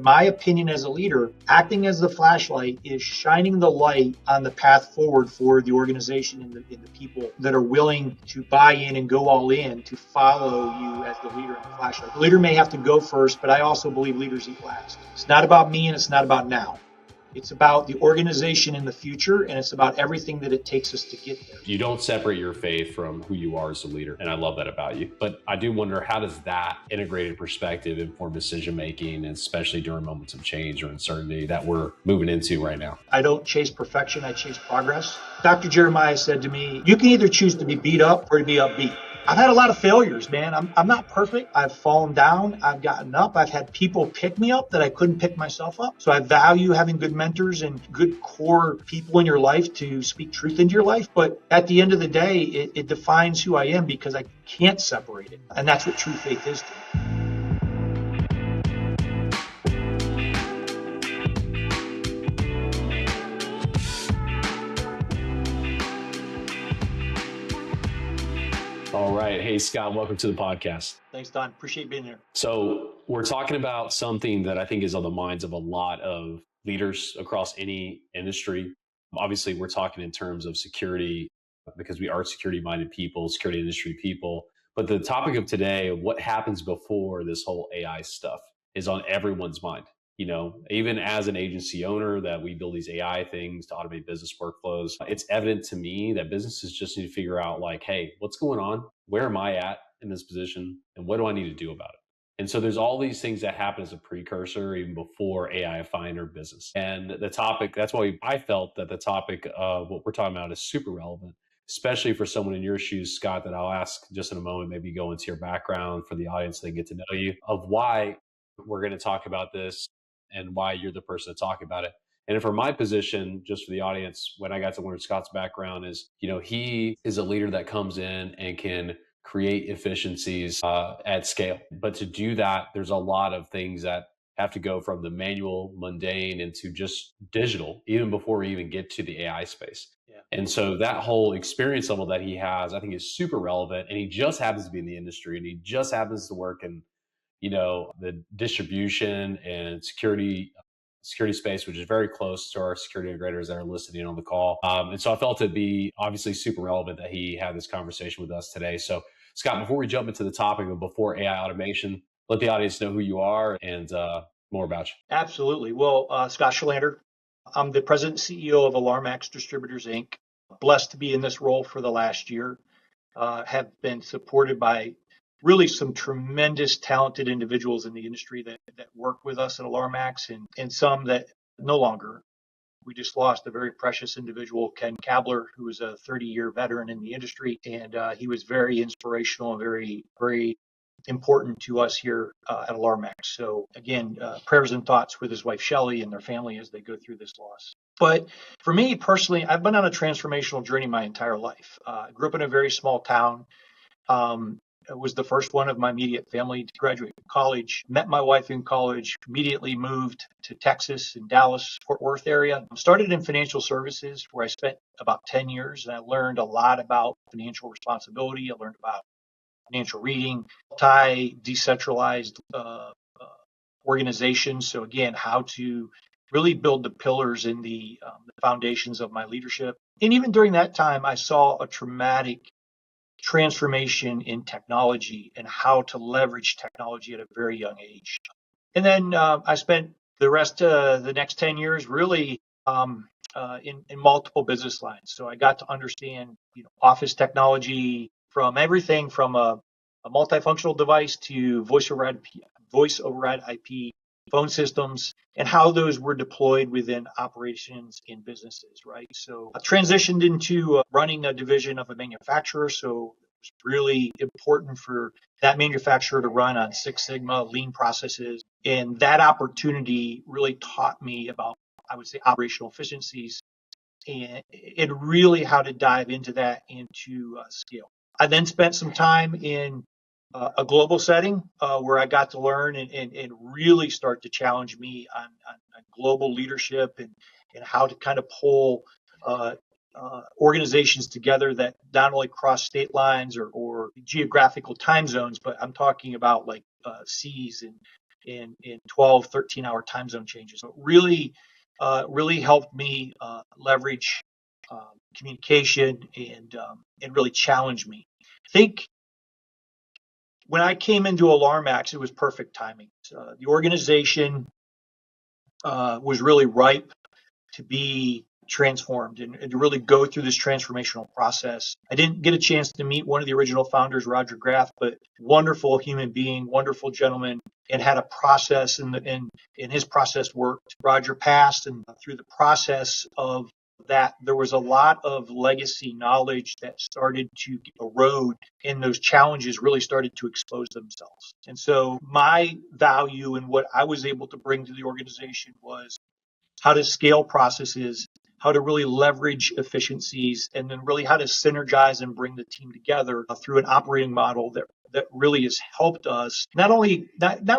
In my opinion, as a leader, acting as the flashlight is shining the light on the path forward for the organization and the people that are willing to buy in and go all in to follow you as the leader and the flashlight. The leader may have to go first, but I also believe leaders eat last. It's not about me and it's not about now. It's about the organization in the future, and it's about everything that it takes us to get there. You don't separate your faith from who you are as a leader, and I love that about you. But I do wonder, how does that integrated perspective inform decision making, especially during moments of change or uncertainty that we're moving into right now? I don't chase perfection, I chase progress. Dr. Jeremiah said to me, you can either choose to be beat up or to be upbeat. I've had a lot of failures, man. I'm not perfect. I've fallen down. I've gotten up. I've had people pick me up that I couldn't pick myself up. So I value having good mentors and good core people in your life to speak truth into your life. But at the end of the day, it defines who I am because I can't separate it. And that's what true faith is to me. All right. Hey, Scott, welcome to the podcast. Thanks, Don. Appreciate being here. So we're talking about something that I think is on the minds of a lot of leaders across any industry. Obviously, we're talking in terms of security because we are security-minded people, security industry people. But the topic of today, what happens before this whole AI stuff, is on everyone's mind. You know, even as an agency owner that we build these AI things to automate business workflows, it's evident to me that businesses just need to figure out like, hey, what's going on? Where am I at in this position? And what do I need to do about it? And so there's all these things that happen as a precursor even before AI find our business. And the topic, that's why I felt that the topic of what we're talking about is super relevant, especially for someone in your shoes, Scott, that I'll ask just in a moment, maybe go into your background for the audience so they get to know you, of why we're going to talk about this and why you're the person to talk about it. And for my position, just for the audience, when I got to learn Scott's background is, you know, he is a leader that comes in and can create efficiencies at scale. But to do that, there's a lot of things that have to go from the manual, mundane into just digital, even before we even get to the AI space. Yeah. And so that whole experience level that he has, I think is super relevant. And he just happens to be in the industry and he just happens to work in, you know, the distribution and security space, which is very close to our security integrators that are listening on the call. And so I felt it'd be obviously super relevant that he had this conversation with us today. So Scott, before we jump into the topic of before AI automation, let the audience know who you are and more about you. Absolutely. Well, Scott Schalander, I'm the president and CEO of AlarmX Distributors, Inc. Blessed to be in this role for the last year. Have been supported by really some tremendous talented individuals in the industry that work with us at AlarmX and some that no longer. We just lost a very precious individual, Ken Kabler, who was a 30-year veteran in the industry. And he was very inspirational and very, very important to us here at AlarmX. So again, prayers and thoughts with his wife, Shelley, and their family as they go through this loss. But for me personally, I've been on a transformational journey my entire life. I grew up in a very small town. I was the first one of my immediate family to graduate from college. Met my wife in college, immediately moved to Texas in Dallas, Fort Worth area. Started in financial services where I spent about 10 years and I learned a lot about financial responsibility. I learned about financial reading, decentralized organizations. So again, how to really build the pillars in the foundations of my leadership. And even during that time, I saw a traumatic transformation in technology and how to leverage technology at a very young age. And then I spent the rest of the next 10 years really in multiple business lines. So I got to understand, office technology from everything from a multifunctional device to voice over IP phone systems and how those were deployed within operations in businesses, right? So I transitioned into running a division of a manufacturer. So it was really important for that manufacturer to run on Six Sigma, lean processes. And that opportunity really taught me about, I would say, operational efficiencies and really how to dive into that and to scale. I then spent some time in a global setting where I got to learn and really start to challenge me on global leadership and how to kind of pull organizations together that not only cross state lines or geographical time zones, but I'm talking about like seas and in 12, 13-hour time zone changes. So it really helped me leverage communication and really challenge me. I think when I came into AlarmX, it was perfect timing. The organization was really ripe to be transformed and to really go through this transformational process. I didn't get a chance to meet one of the original founders, Roger Graff, but wonderful human being, wonderful gentleman, and had a process, and his process worked. Roger passed, and through the process of that, there was a lot of legacy knowledge that started to erode, and those challenges really started to expose themselves. And so my value and what I was able to bring to the organization was how to scale processes, how to really leverage efficiencies, and then really how to synergize and bring the team together through an operating model that really has helped us not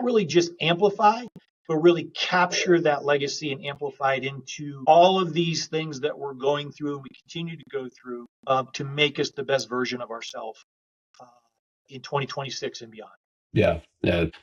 really just amplify, but really capture that legacy and amplify it into all of these things that we're going through and we continue to go through to make us the best version of ourselves in 2026 and beyond. Yeah,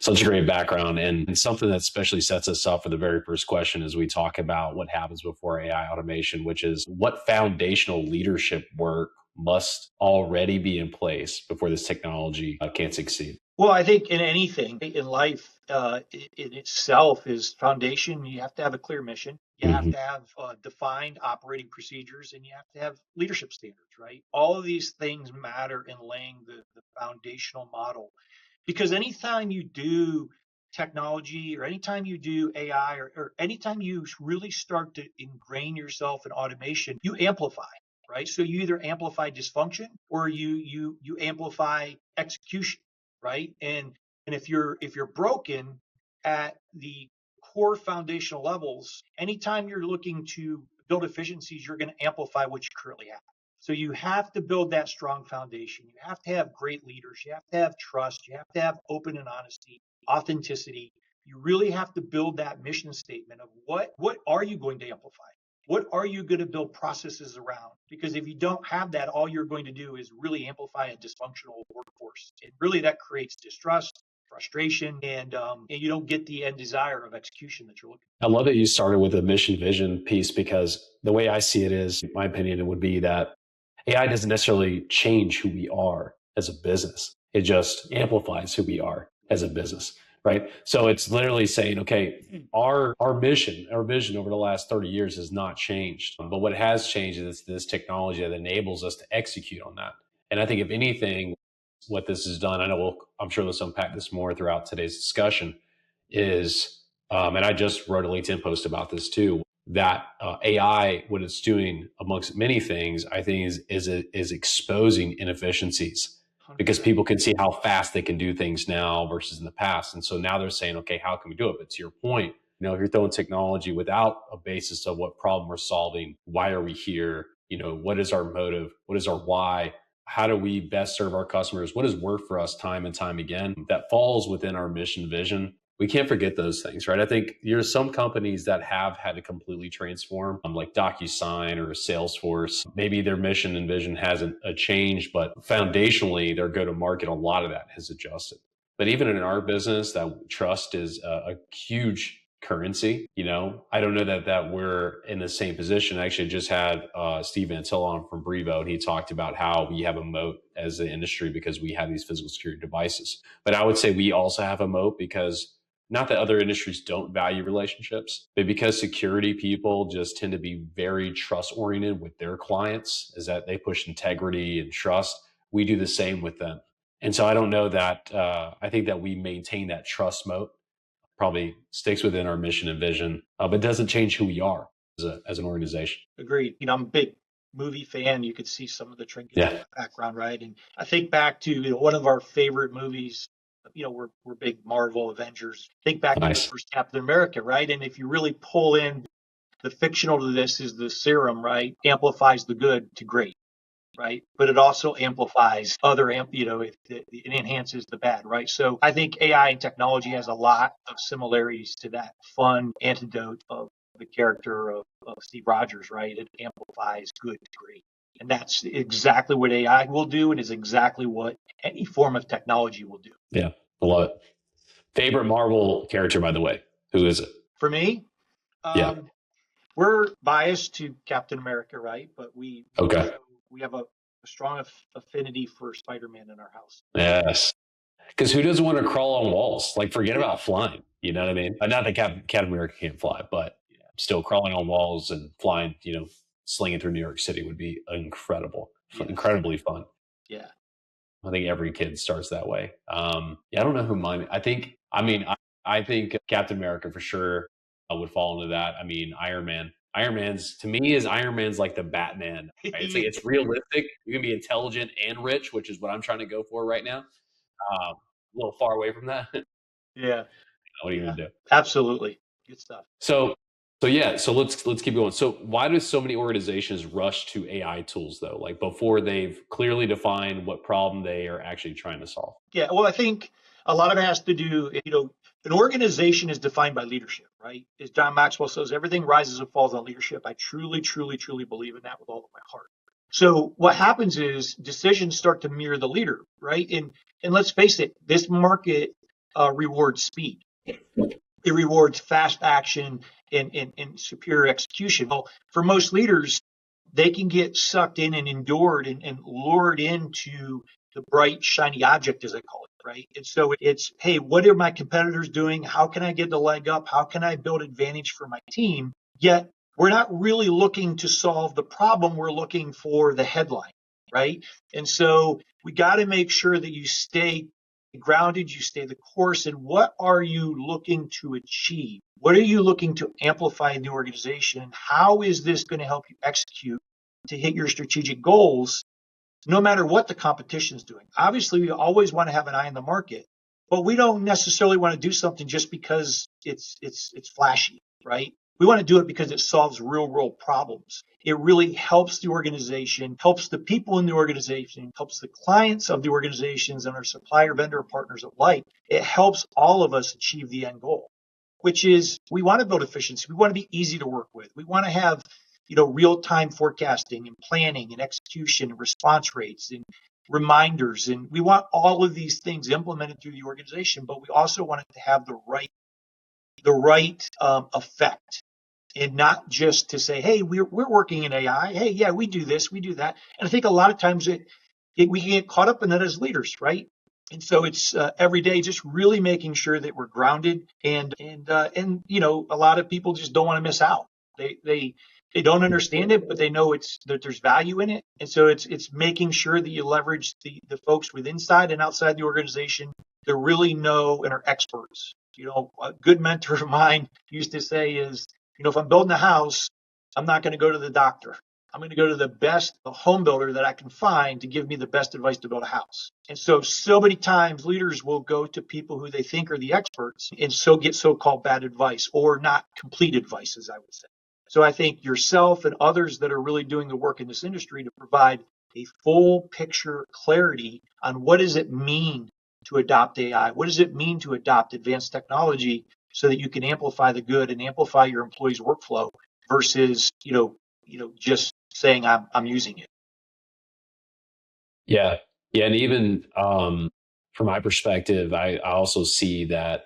such a great background, and something that especially sets us up for the very first question as we talk about what happens before AI automation, which is what foundational leadership work must already be in place before this technology can succeed. Well, I think in anything in life, in itself is foundation. You have to have a clear mission. You have to have defined operating procedures, and you have to have leadership standards, right? All of these things matter in laying the foundational model. Because anytime you do technology or anytime you do AI or anytime you really start to ingrain yourself in automation, you amplify, right? So you either amplify dysfunction or you amplify execution, right? And if you're broken at the core foundational levels, anytime you're looking to build efficiencies, you're going to amplify what you currently have. So you have to build that strong foundation. You have to have great leaders. You have to have trust. You have to have open and honesty, authenticity. You really have to build that mission statement of what are you going to amplify? What are you going to build processes around? Because if you don't have that, all you're going to do is really amplify a dysfunctional workforce. And really that creates distrust, frustration, and you don't get the end desire of execution that you're looking for. I love that you started with a mission vision piece, because the way I see it is, in my opinion, it would be that AI doesn't necessarily change who we are as a business. It just amplifies who we are as a business, right? So it's literally saying, okay, our mission, our vision over the last 30 years has not changed. But what has changed is this technology that enables us to execute on that. And I think if anything, what this has done, I'm sure let's unpack this more throughout today's discussion, is, and I just wrote a LinkedIn post about this too, that AI, what it's doing amongst many things, I think is exposing inefficiencies, because people can see how fast they can do things now versus in the past. And so now they're saying, okay, how can we do it? But to your point, if you're throwing technology without a basis of what problem we're solving, why are we here? What is our motive? What is our why? How do we best serve our customers? What has worked for us time and time again that falls within our mission vision? We can't forget those things, right? I think there's some companies that have had to completely transform, like DocuSign or Salesforce. Maybe their mission and vision hasn't changed, but foundationally, their go-to-market, a lot of that has adjusted. But even in our business, that trust is a huge currency. I don't know that we're in the same position. I actually just had Steve Antill on from Brevo, and he talked about how we have a moat as an industry because we have these physical security devices. But I would say we also have a moat because, not that other industries don't value relationships, but because security people just tend to be very trust oriented with their clients, is that they push integrity and trust. We do the same with them. And so I don't know that, I think that we maintain that trust moat, probably sticks within our mission and vision, but doesn't change who we are as an organization. Agreed. I'm a big movie fan. You could see some of the trinkets in the background, right? And I think back to one of our favorite movies. We're big Marvel Avengers. Think back to the first Captain America, right? And if you really pull in the fictional to this, is the serum, right? Amplifies the good to great, right? But it also amplifies it enhances the bad, right? So I think AI and technology has a lot of similarities to that fun antidote of the character of Steve Rogers, right? It amplifies good to great. And that's exactly what AI will do, and is exactly what any form of technology will do. Yeah, I love it. Favorite Marvel character, by the way. Who is it? For me, Yeah. we're biased to Captain America, right? But we Okay. also we have a strong affinity for Spider-Man in our house. Yes. Because who doesn't want to crawl on walls? Like, forget Yeah, about flying. You know what I mean? Not that Captain America can't fly, but yeah, still crawling on walls and flying, slinging through New York City would be incredible, yes, incredibly fun. yeah, I think every kid starts that way. Yeah, I don't know who mine. I think Captain America for sure would fall into that. I mean, Iron Man. Iron Man's to me is Iron Man's like the Batman. Right? It's like it's realistic. You can be intelligent and rich, which is what I'm trying to go for right now. A little far away from that. yeah, What are you yeah. gonna do? Absolutely, good stuff. So yeah, so let's keep going. So why do so many organizations rush to AI tools though? Like before they've clearly defined what problem they are actually trying to solve? Yeah, well, I think a lot of it has to do, an organization is defined by leadership, right? As John Maxwell says, everything rises and falls on leadership. I truly, truly, truly believe in that with all of my heart. So what happens is decisions start to mirror the leader, right? And let's face it, this market rewards speed. It rewards fast action and superior execution. Well, for most leaders, they can get sucked in and endured and lured into the bright, shiny object, as I call it, right? And so it's, hey, what are my competitors doing? How can I get the leg up? How can I build advantage for my team? Yet we're not really looking to solve the problem. We're looking for the headline, right? And so we got to make sure that you stay grounded, you stay the course, and what are you looking to achieve? What are you looking to amplify in the organization? How is this going to help you execute to hit your strategic goals, no matter what the competition is doing? Obviously, we always want to have an eye on the market, but we don't necessarily want to do something just because it's flashy, right? We want to do it because it solves real world problems. It really helps the organization, helps the people in the organization, helps the clients of the organizations and our supplier vendor partners alike. It helps all of us achieve the end goal, which is we want to build efficiency. We want to be easy to work with. We want to have, real time forecasting and planning and execution and response rates and reminders. And we want all of these things implemented through the organization, but we also want it to have the right effect, and not just to say, hey, we're working in AI. Hey, yeah, we do this, we do that. And I think a lot of times we can get caught up in that as leaders, right? And so it's every day just really making sure that we're grounded, and a lot of people just don't want to miss out. They don't understand it, but they know it's that there's value in it. And so it's making sure that you leverage the folks with inside and outside the organization that really know and are experts. A good mentor of mine used to say is, if I'm building a house, I'm not going to go to the doctor. I'm going to go to the best home builder that I can find to give me the best advice to build a house. And so many times leaders will go to people who they think are the experts and so get so-called bad advice or not complete advice, as I would say. So I think yourself and others that are really doing the work in this industry to provide a full picture clarity on what does it mean to adopt AI? What does it mean to adopt advanced technology so that you can amplify the good and amplify your employees' workflow versus, just saying I'm using it. Yeah, yeah, and even from my perspective, I also see that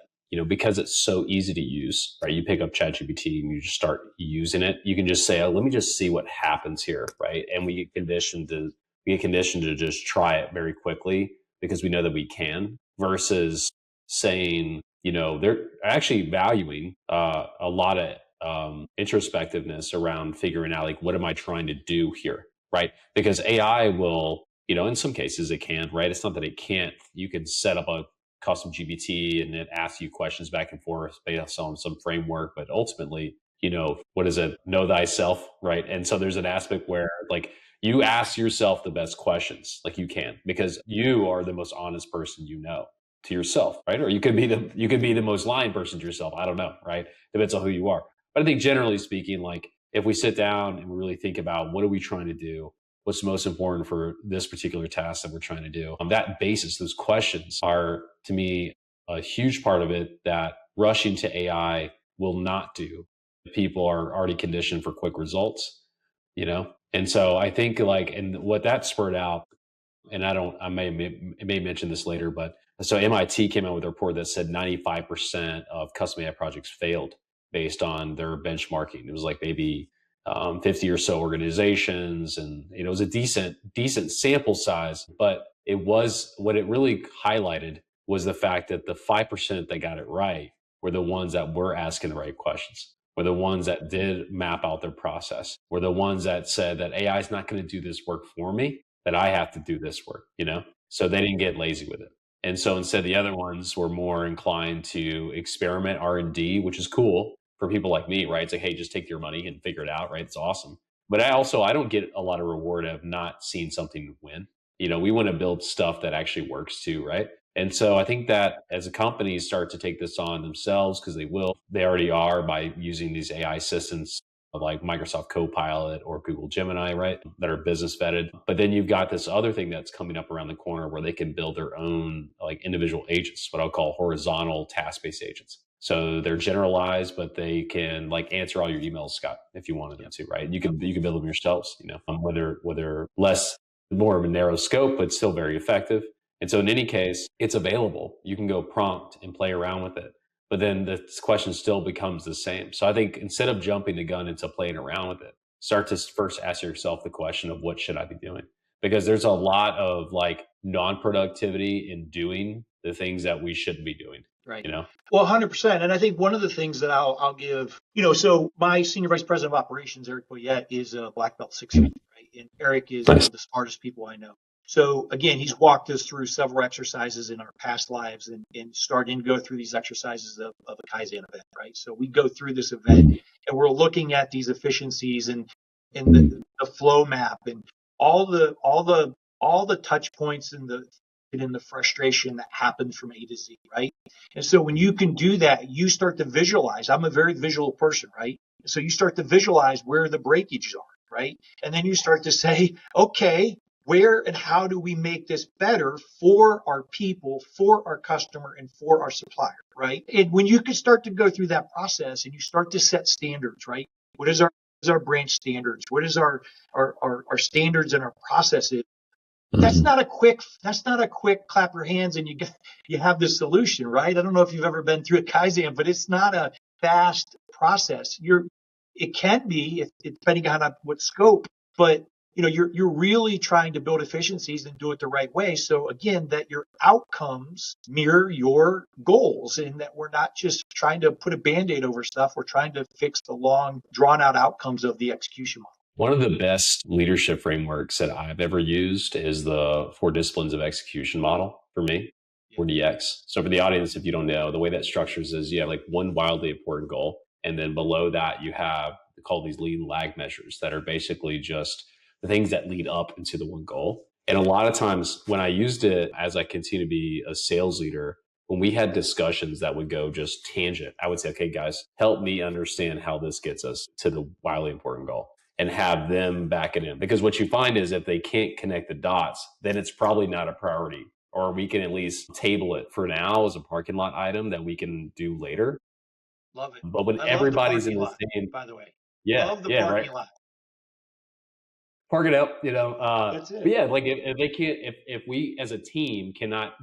because it's so easy to use, right? You pick up ChatGPT and you just start using it. You can just say, "Oh, let me just see what happens here," right? And we get conditioned to just try it very quickly because we know that we can. Versus saying, they're actually valuing a lot of introspectiveness around figuring out like what am I trying to do here, right? Because AI will in some cases it can, right? It's not that it can't. You can set up a custom GPT and it asks you questions back and forth based on some framework, but ultimately, what is it? Know thyself, right? And so there's an aspect where like you ask yourself the best questions, like you can, because you are the most honest person to yourself, right? Or you could be the most lying person to yourself. I don't know, right? Depends on who you are. But I think generally speaking, like if we sit down and we really think about what are we trying to do, what's most important for this particular task that we're trying to do. That basis, those questions are, to me, a huge part of it that rushing to AI will not do. People are already conditioned for quick results. And so I think like, and what that spurred out, and I may mention this later, but So MIT came out with a report that said 95% of custom AI projects failed based on their benchmarking. It was like maybe 50 or so organizations, and it was a decent sample size. But it was, what it really highlighted was the fact that the 5% that got it right were the ones that were asking the right questions, were the ones that did map out their process, were the ones that said that AI is not going to do this work for me, that I have to do this work. So they didn't get lazy with it. And so instead, the other ones were more inclined to experiment R&D, which is cool for people like me, right? It's like, hey, just take your money and figure it out, right? It's awesome. But I don't get a lot of reward of not seeing something win. We want to build stuff that actually works too, right? And so I think that as a company start to take this on themselves, because they already are, by using these AI assistants like Microsoft Copilot or Google Gemini, right? That are business vetted. But then you've got this other thing that's coming up around the corner where they can build their own like individual agents, what I'll call horizontal task-based agents. So they're generalized, but they can like answer all your emails, Scott, if you wanted them to, right? You can build them yourselves, whether less, more of a narrow scope, but still very effective. And so in any case, it's available. You can go prompt and play around with it. But then the question still becomes the same. So I think instead of jumping the gun into playing around with it, start to first ask yourself the question of what should I be doing? Because there's a lot of like non-productivity in doing the things that we shouldn't be doing. Right. Well, 100%. And I think one of the things that I'll give, so my senior vice president of operations, Eric Boyette, is a black belt 650, right? And Eric is one of the smartest people I know. So again, he's walked us through several exercises in our past lives and starting to go through these exercises of a Kaizen event, right? So we go through this event and we're looking at these efficiencies and the flow map and all the touch points and the frustration that happens from A to Z, right? And so when you can do that, you start to visualize. I'm a very visual person, right? So you start to visualize where the breakages are, right? And then you start to say, okay, where and how do we make this better for our people, for our customer, and for our supplier, right? And when you can start to go through that process and you start to set standards, right? What is our branch standards? What is our standards and our processes? That's not a quick clap your hands and you have the solution, right? I don't know if you've ever been through a Kaizen, but it's not a fast process. It can be, depending on what scope, but you're really trying to build efficiencies and do it the right way. So again, that your outcomes mirror your goals and that we're not just trying to put a Band-Aid over stuff. We're trying to fix the long drawn out outcomes of the execution model. One of the best leadership frameworks that I've ever used is the 4 disciplines of execution model for me, 4DX. So for the audience, if you don't know, the way that structures is you have like one wildly important goal. And then below that, you have called these lead and lag measures that are basically just the things that lead up into the one goal. And a lot of times when I used it as I continue to be a sales leader, when we had discussions that would go just tangent, I would say, okay, guys, help me understand how this gets us to the wildly important goal, and have them back it in. Because what you find is if they can't connect the dots, then it's probably not a priority. Or we can at least table it for now as a parking lot item that we can do later. Love it. But when I everybody's in the lot, same, by the way. yeah, Love the yeah, parking right. lot. Park it up, That's it. but yeah, like if they can't, if we as a team cannot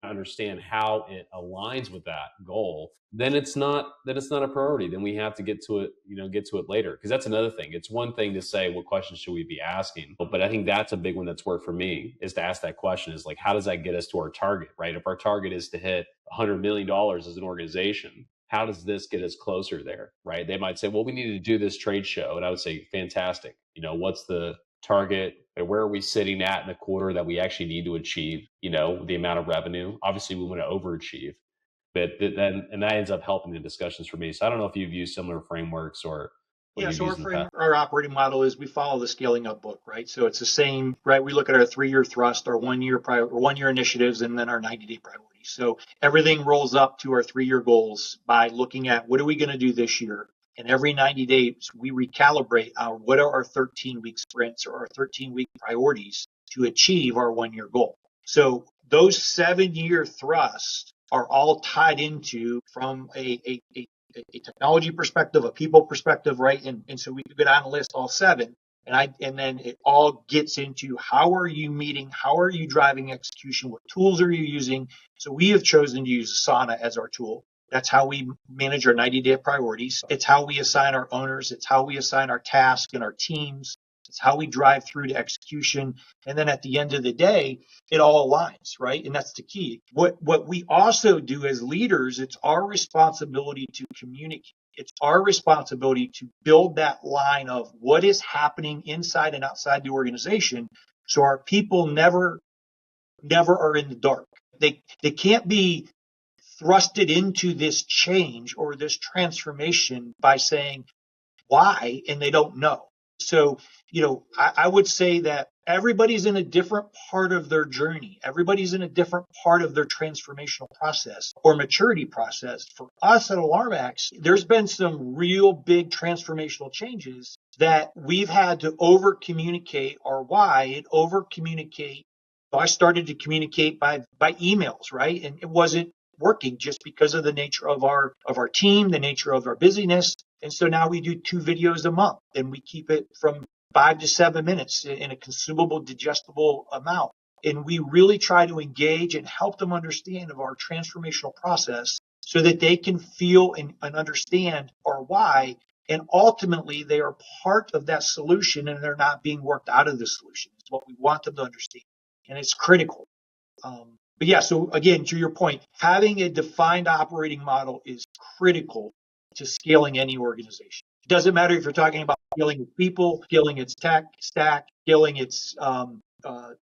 understand how it aligns with that goal, then it's not a priority. Then we have to get to it later. Because that's another thing. It's one thing to say, what questions should we be asking? But I think that's a big one that's worked for me, is to ask that question, is like, how does that get us to our target, right? If our target is to hit $100 million as an organization, how does this get us closer there, right? They might say, well, we need to do this trade show. And I would say, fantastic. What's the target? Where are we sitting at in the quarter that we actually need to achieve, the amount of revenue? Obviously, we want to overachieve, but then, and that ends up helping the discussions for me. So I don't know if you've used similar frameworks or what you've used in the past. Our operating model is we follow the scaling up book, right? So it's the same, right? We look at our 3-year thrust, our 1-year initiatives, and then our 90-day priorities. So everything rolls up to our 3-year goals by looking at what are we going to do this year? And every 90 days, we recalibrate what are our 13-week sprints or our 13-week priorities to achieve our 1-year goal. So those 7-year thrusts are all tied into from a technology perspective, a people perspective, right? And so we could go down and list all 7. And then it all gets into how are you meeting, how are you driving execution, what tools are you using. So we have chosen to use Asana as our tool. That's how we manage our 90-day priorities. It's how we assign our owners. It's how we assign our tasks and our teams. It's how we drive through to execution. And then at the end of the day, it all aligns, right? And that's the key. What we also do as leaders, it's our responsibility to communicate. It's our responsibility to build that line of what is happening inside and outside the organization, so our people never are in the dark. They can't be thrusted into this change or this transformation by saying why, and they don't know. So, I would say that everybody's in a different part of their journey. Everybody's in a different part of their transformational process or maturity process. For us at AlarmX, there's been some real big transformational changes that we've had to over communicate our why and over communicate. So I started to communicate by emails, right? And it wasn't working just because of the nature of our team, the nature of our busyness. And so now we do 2 videos a month, and we keep it from 5 to 7 minutes in a consumable, digestible amount. And we really try to engage and help them understand of our transformational process so that they can feel and understand our why. And ultimately, they are part of that solution, and they're not being worked out of the solution. It's what we want them to understand. And it's critical. But yeah, so again, to your point, having a defined operating model is critical to scaling any organization. It doesn't matter if you're talking about scaling its people, scaling its tech stack, scaling its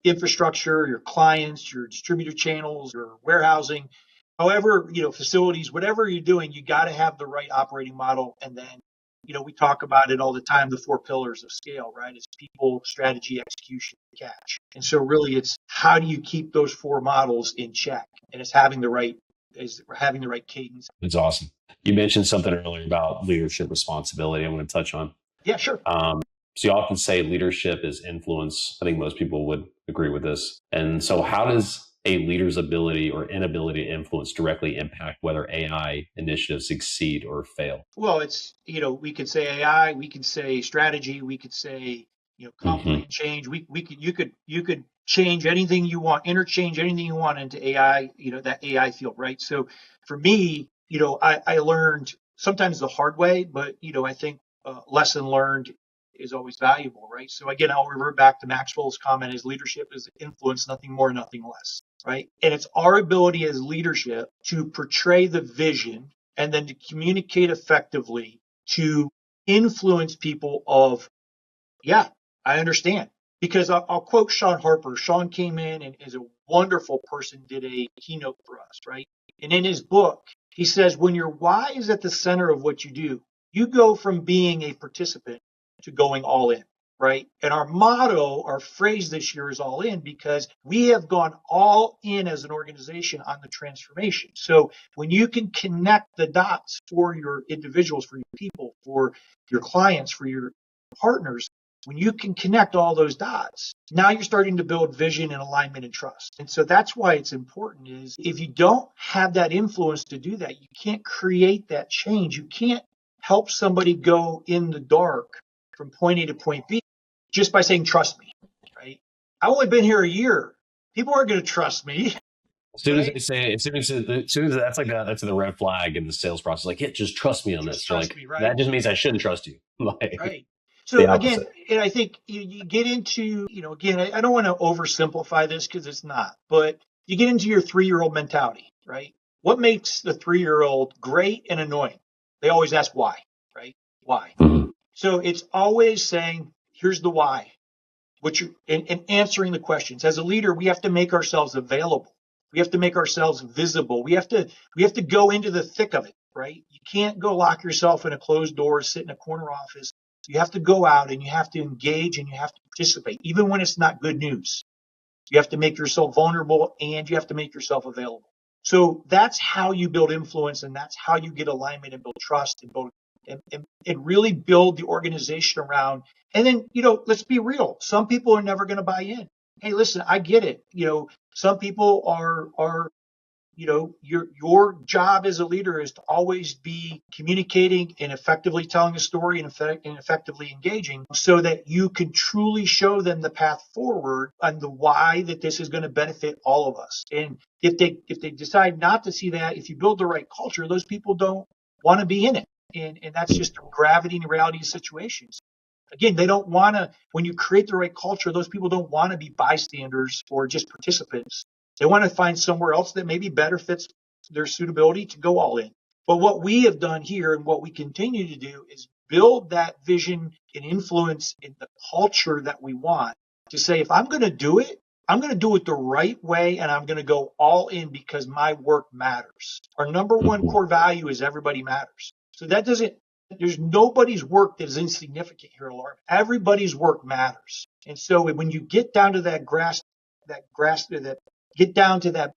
infrastructure, your clients, your distributor channels, your warehousing, however, facilities, whatever you're doing, you got to have the right operating model. And then, we talk about it all the time, the 4 pillars of scale, right? It's people, strategy, execution, cash. And so really it's how do you keep those 4 models in check? And it's having the right cadence. It's awesome. You mentioned something earlier about leadership responsibility I want to touch on. Yeah, sure. So you often say leadership is influence. I think most people would agree with this. And so how does a leader's ability or inability to influence directly impact whether AI initiatives succeed or fail? Well, it's, we could say AI, we could say strategy, we could say, compound change. You could change anything you want, interchange anything you want into AI, that AI field, right? So for me, I learned sometimes the hard way, but, I think lesson learned is always valuable, right? So again, I'll revert back to Maxwell's comment: is leadership is influence, nothing more, nothing less, right? And it's our ability as leadership to portray the vision and then to communicate effectively to influence people of, yeah, I understand. Because I'll quote Sean Harper. Sean came in and is a wonderful person, did a keynote for us, right? And in his book, he says, when your why is at the center of what you do, you go from being a participant to going all in, right? And our motto, our phrase this year is all in, because we have gone all in as an organization on the transformation. So when you can connect the dots for your individuals, for your people, for your clients, for your partners, when you can connect all those dots, now you're starting to build vision and alignment and trust. And so that's why it's important, is if you don't have that influence to do that, you can't create that change. You can't help somebody go in the dark from point A to point B just by saying, trust me, right? I've only been here a year. People aren't going to trust me. As soon as Right? they say, as soon as that's like that's the red flag in the sales process. Like, yeah, just trust me on Just this. You're trust like, me, right? that just means I shouldn't trust you. Like, Right. the So again, opposite. and I think you get into, again, I don't want to oversimplify this because it's not, but you get into your 3-year-old mentality, right? What makes the 3-year-old great and annoying? They always ask why, right? Why? Mhm. So it's always saying, here's the why, and answering the questions. As a leader, we have to make ourselves available. We have to make ourselves visible. We have to go into the thick of it, right? You can't go lock yourself in a closed door, sit in a corner office. You have to go out and you have to engage and you have to participate, even when it's not good news. You have to make yourself vulnerable and you have to make yourself available. So that's how you build influence, and that's how you get alignment and build trust and build and really build the organization around. And then, let's be real. Some people are never going to buy in. Hey, listen, I get it. Some people are your job as a leader is to always be communicating and effectively telling a story and effectively engaging so that you can truly show them the path forward and the why that this is going to benefit all of us. And if they decide not to see that, if you build the right culture, those people don't want to be in it. And that's just the gravity and the reality of situations. Again, they don't want to, when you create the right culture, those people don't want to be bystanders or just participants. They want to find somewhere else that maybe better fits their suitability to go all in. But what we have done here and what we continue to do is build that vision and influence in the culture that we want to say, if I'm going to do it, I'm going to do it the right way and I'm going to go all in because my work matters. Our number one core value is everybody matters. So that doesn't, there's nobody's work that is insignificant here, Laura. Everybody's work matters. And so when you get down to that get down to that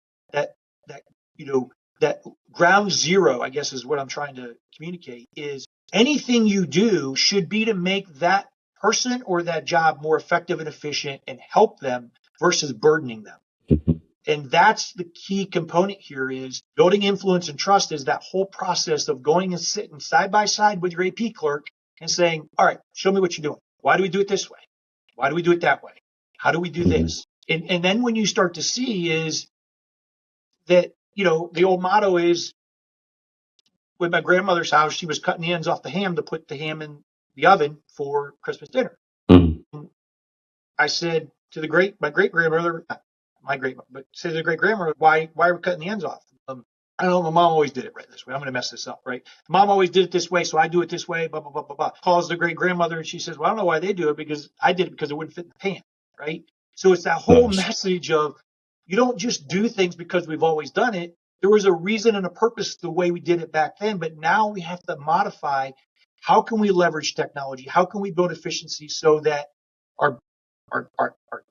ground zero, I guess is what I'm trying to communicate, is anything you do should be to make that person or that job more effective and efficient and help them versus burdening them. And that's the key component here is building influence and trust is that whole process of going and sitting side by side with your AP clerk and saying, all right, show me what you're doing. Why do we do it this way? Why do we do it that way? How do we do this? And then when you start to see is that, the old motto is with my grandmother's house, she was cutting the ends off the ham to put the ham in the oven for Christmas dinner. I said to my great grandmother, but said to the great grandmother, why are we cutting the ends off? I don't know. My mom always did it right this way. I'm going to mess this up, right? Mom always did it this way, so I do it this way. Blah blah blah blah blah. Calls the great grandmother, and she says, "Well, I don't know why they do it because I did it because it wouldn't fit in the pan, right?" So it's that whole message of you don't just do things because we've always done it. There was a reason and a purpose to the way we did it back then, but now we have to modify. How can we leverage technology? How can we build efficiency so that our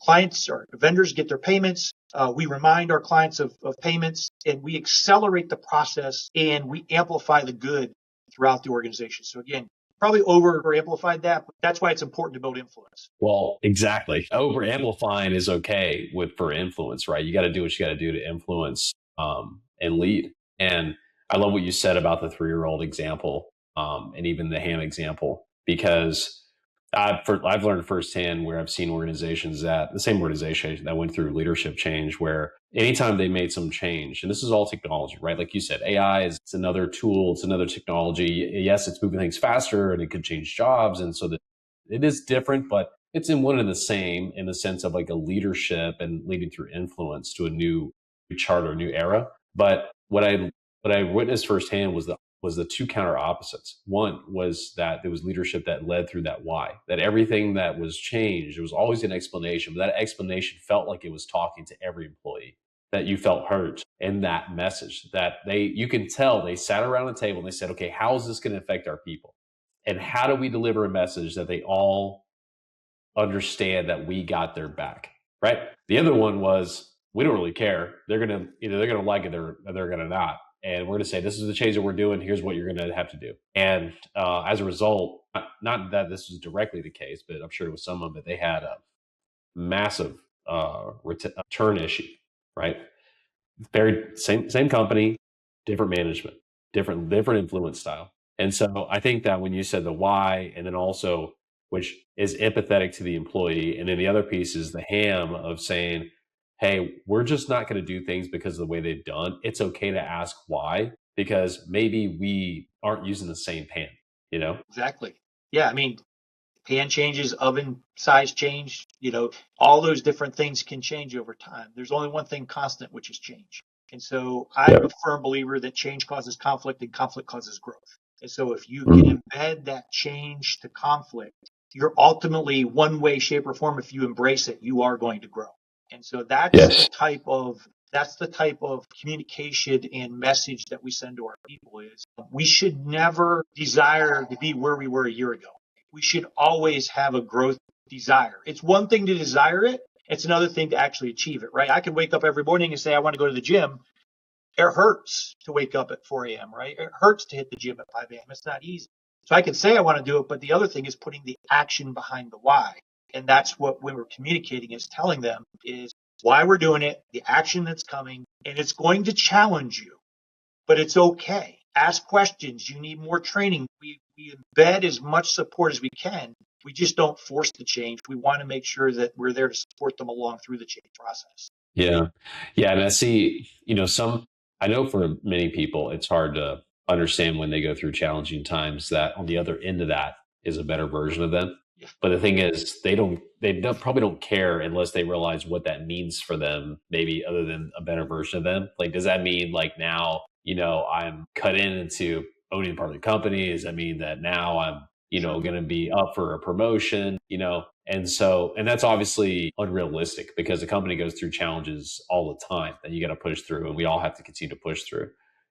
clients, our vendors get their payments. We remind our clients of payments and we accelerate the process and we amplify the good throughout the organization. So again, probably over amplified that, but that's why it's important to build influence. Well, exactly. Over amplifying is okay for influence, right? You got to do what you got to do to influence and lead. And I love what you said about the 3-year-old example and even the ham example, because I've learned firsthand where I've seen organizations the same organization that went through leadership change, where anytime they made some change, and this is all technology, right? Like you said, AI it's another tool, it's another technology. Yes, it's moving things faster and it could change jobs. And so that it is different, but it's in one and the same in the sense of like a leadership and leading through influence to a new charter, new era. But what I witnessed firsthand was the two counter opposites. One was that there was leadership that led through that why, that everything that was changed, there was always an explanation, but that explanation felt like it was talking to every employee, that you felt hurt in that message, that you can tell they sat around the table and they said, okay, how is this going to affect our people? And how do we deliver a message that they all understand that we got their back, right? The other one was, we don't really care. They're going to, either they're going to like it or they're going to not. And we're going to say, this is the change that we're doing. Here's what you're going to have to do. And as a result, not that this was directly the case, but I'm sure it was some of it, they had a massive return issue, right? Very same company, different management, different influence style. And so I think that when you said the why, and then also which is empathetic to the employee, and then the other piece is the ham of saying, hey, we're just not going to do things because of the way they've done. It's okay to ask why, because maybe we aren't using the same pan, Exactly. Yeah. I mean, pan changes, oven size change, all those different things can change over time. There's only one thing constant, which is change. And so I'm a firm believer that change causes conflict and conflict causes growth. And so if you can embed that change to conflict, you're ultimately one way, shape, or form. If you embrace it, you are going to grow. And so that's the type of communication and message that we send to our people is we should never desire to be where we were a year ago. We should always have a growth desire. It's one thing to desire it. It's another thing to actually achieve it, right? I could wake up every morning and say, I want to go to the gym. It hurts to wake up at 4 a.m., right? It hurts to hit the gym at 5 a.m. It's not easy. So I can say I want to do it, but the other thing is putting the action behind the why. And that's what when we're communicating is telling them is why we're doing it, the action that's coming, and it's going to challenge you, but it's okay. Ask questions. You need more training. We embed as much support as we can. We just don't force the change. We want to make sure that we're there to support them along through the change process. Yeah. Yeah. And I see, I know for many people, it's hard to understand when they go through challenging times that on the other end of that is a better version of them. Yeah. But the thing is, probably don't care unless they realize what that means for them, maybe other than a better version of them. Like, does that mean like now, I'm cut into owning part of the company? Does that mean that now I'm, Sure. going to be up for a promotion, and that's obviously unrealistic because the company goes through challenges all the time that you got to push through, and we all have to continue to push through.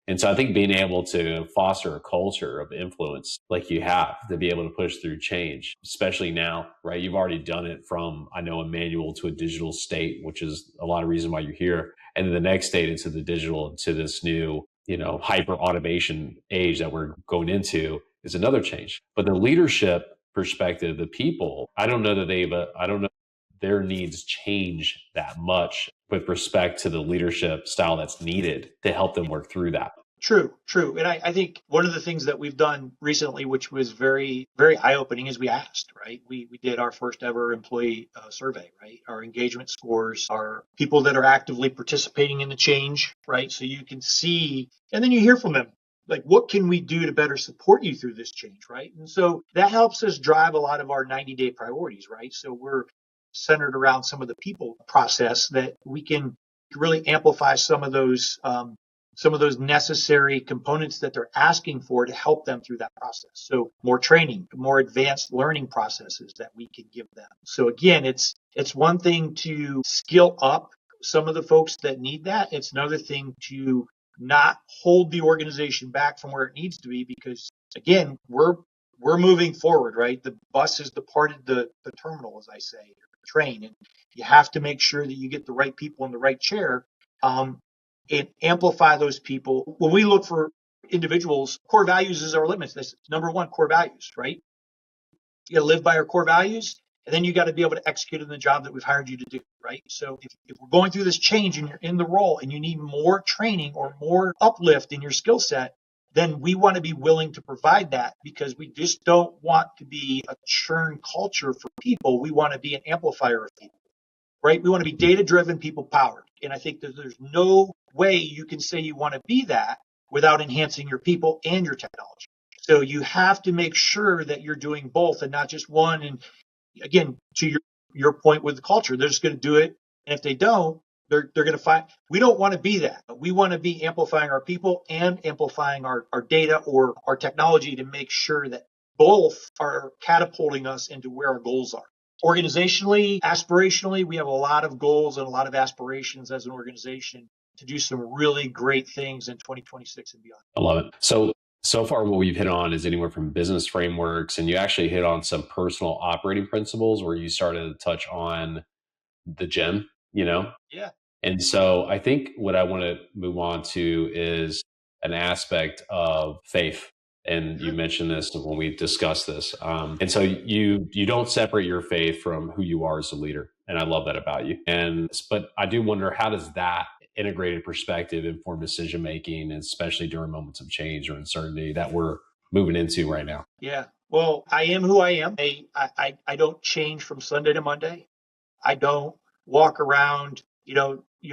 And so I think being able to foster a culture of influence like you have to be able to push through change, especially now, right? You've already done it from, I know, a manual to a digital state, which is a lot of reason why you're here. And then the next state into the digital, into this new, hyper automation age that we're going into is another change. But the leadership perspective, the people, I don't know that I don't know their needs change that much with respect to the leadership style that's needed to help them work through that. True, true. And I think one of the things that we've done recently, which was very, very eye-opening, is we asked, right? We did our first ever employee survey, right? Our engagement scores, our people that are actively participating in the change, right? So you can see, and then you hear from them, like, what can we do to better support you through this change, right? And so that helps us drive a lot of our 90-day priorities, right? So we're centered around some of the people process that we can really amplify some of those necessary components that they're asking for to help them through that process. So more training, more advanced learning processes that we can give them. So again, it's one thing to skill up some of the folks that need that. It's another thing to not hold the organization back from where it needs to be, because again, we're moving forward, right? The bus has departed the terminal, as I say, or the train, and you have to make sure that you get the right people in the right chair. And amplify those people. When we look for individuals, core values is our limits. That's number one, core values, right? You got to live by our core values, and then you got to be able to execute in the job that we've hired you to do, right? So if we're going through this change and you're in the role and you need more training or more uplift in your skill set, then we want to be willing to provide that, because we just don't want to be a churn culture for people. We want to be an amplifier of people, right? We want to be data-driven, people-powered. And I think that there's no way you can say you want to be that without enhancing your people and your technology. So you have to make sure that you're doing both and not just one. And again, to your point with the culture, they're just going to do it. And if they don't, they're going to find, we don't want to be that. We want to be amplifying our people and amplifying our data or our technology to make sure that both are catapulting us into where our goals are. Organizationally, aspirationally, we have a lot of goals and a lot of aspirations as an organization to do some really great things in 2026 and beyond. I love it. So far, what we've hit on is anywhere from business frameworks, and you actually hit on some personal operating principles where you started to touch on the gym, Yeah. And so I think what I want to move on to is an aspect of faith. And you mentioned this when we discussed this. And so you don't separate your faith from who you are as a leader. And I love that about you. But I do wonder, how does that integrated perspective inform decision making, especially during moments of change or uncertainty that we're moving into right now? Yeah. Well, I am who I am. I don't change from Sunday to Monday. I don't walk around,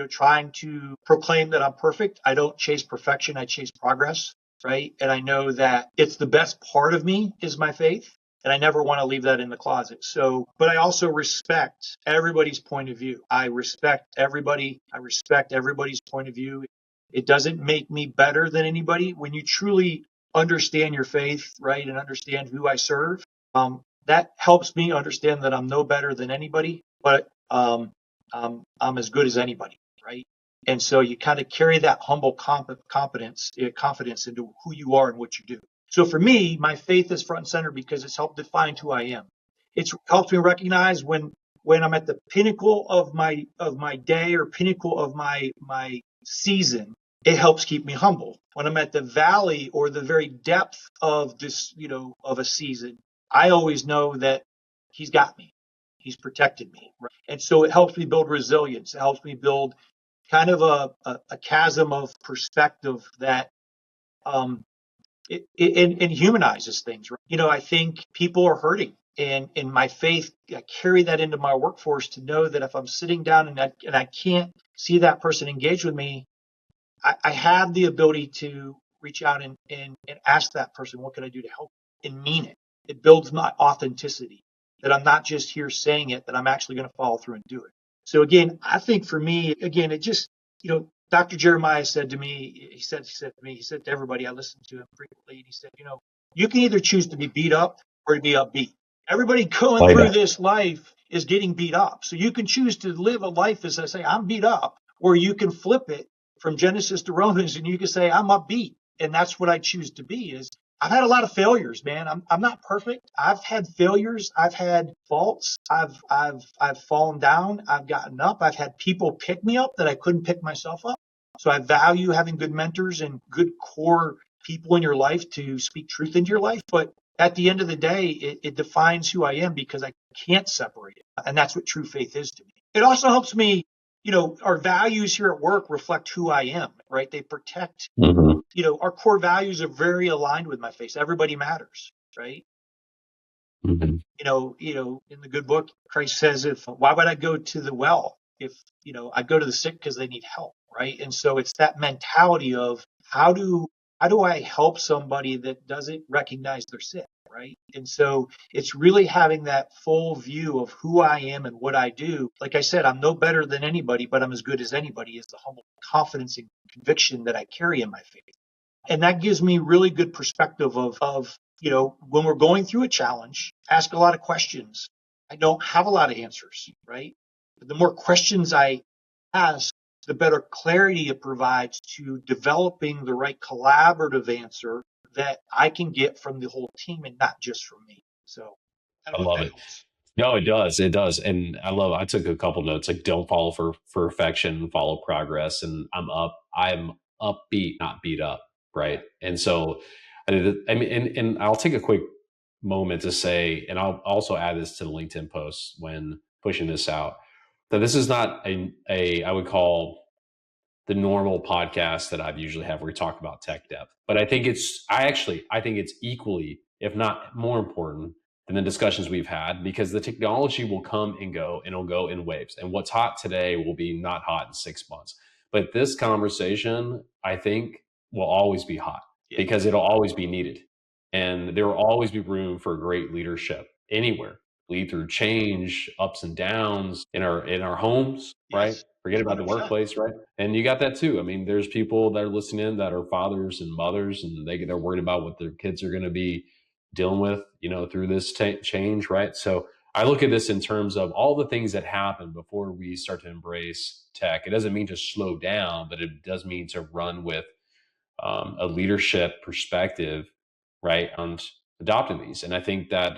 trying to proclaim that I'm perfect. I don't chase perfection. I chase progress, right? And I know that it's the best part of me is my faith, and I never want to leave that in the closet. So, but I also respect everybody's point of view. I respect everybody. I respect everybody's point of view. It doesn't make me better than anybody. When you truly understand your faith, right, and understand who I serve, that helps me understand that I'm no better than anybody, but I'm as good as anybody, right? And so you kind of carry that humble confidence into who you are and what you do. So for me, my faith is front and center because it's helped define who I am. It's helped me recognize when I'm at the pinnacle of my day or pinnacle of my season. It helps keep me humble. When I'm at the valley or the very depth of this, of a season, I always know that he's got me. He's protected me. Right? And so it helps me build resilience. It helps me build kind of a chasm of perspective that it humanizes things. Right? I think people are hurting. And in my faith, I carry that into my workforce to know that if I'm sitting down and I can't see that person engage with me, I have the ability to reach out and ask that person, what can I do to help? And mean it. It builds my authenticity, that I'm not just here saying it, that I'm actually going to follow through and do it. So again, I think for me, again, it just, Dr. Jeremiah said to me, he said to everybody, I listened to him frequently, and he said, you can either choose to be beat up or to be upbeat. Everybody going Like through that. this life is getting beat up. So you can choose to live a life, as I say, I'm beat up, or you can flip it from Genesis to Romans, and you can say, I'm upbeat. And that's what I choose to be. Is I've had a lot of failures, man. I'm not perfect. I've had failures. I've had faults. I've fallen down. I've gotten up. I've had people pick me up that I couldn't pick myself up. So I value having good mentors and good core people in your life to speak truth into your life. But at the end of the day, it defines who I am, because I can't separate it. And that's what true faith is to me. It also helps me, our values here at work reflect who I am, right? They protect, Mm-hmm. our core values are very aligned with my faith. Everybody matters, right? Mm-hmm. In the good book, Christ says, why would I go to the well if, I go to the sick because they need help, right? And so it's that mentality of how do I help somebody that doesn't recognize they're sick, right? And so it's really having that full view of who I am and what I do. Like I said, I'm no better than anybody, but I'm as good as anybody, is the humble confidence and conviction that I carry in my faith. And that gives me really good perspective of when we're going through a challenge, ask a lot of questions. I don't have a lot of answers, right? But the more questions I ask, the better clarity it provides to developing the right collaborative answer that I can get from the whole team and not just from me. So I don't I know if love that it. helps. No, it does. It does. And I took a couple notes, like don't follow for perfection, follow progress. And I'm upbeat, not beat up. Yeah. Right. And so, I mean, and I'll take a quick moment to say, and I'll also add this to the LinkedIn post when pushing this out, that this is not I would call the normal podcast that I've usually have where we talk about tech depth. But I think it's equally, if not more important than the discussions we've had, because the technology will come and go, and it'll go in waves. And what's hot today will be not hot in 6 months. But this conversation, I think, will always be hot Yeah. because it'll always be needed. And there will always be room for great leadership anywhere. Lead through change, ups and downs in our homes, right? Yes. Forget about the 100%. workplace, right? And you got that too. I mean, there's people that are listening that are fathers and mothers, and they're worried about what their kids are going to be dealing with, through this change, right? So I look at this in terms of all the things that happen before we start to embrace tech. It doesn't mean to slow down, but it does mean to run with a leadership perspective, right, on adopting these. And I think that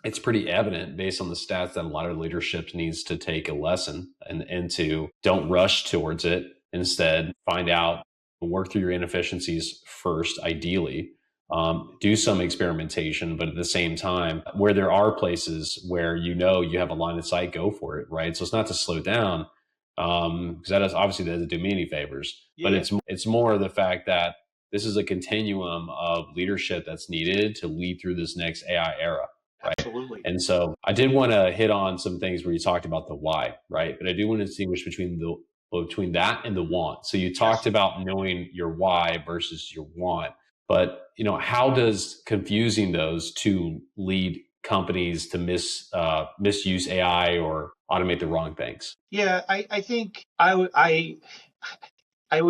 it's pretty evident based on the stats that a lot of leadership needs to take a lesson and to don't rush towards it. Instead, find out and work through your inefficiencies first, ideally. Do some experimentation, but at the same time, where there are places where you have a line of sight, go for it, right? So it's not to slow down, because obviously that doesn't do me any favors. But Yeah. it's more the fact that this is a continuum of leadership that's needed to lead through this next AI era. Absolutely. And so I did want to hit on some things where you talked about the why, right? But I do want to distinguish between that and the want. So you talked Yes. about knowing your why versus your want, but how does confusing those two lead companies to misuse AI or automate the wrong things? Yeah. I think I would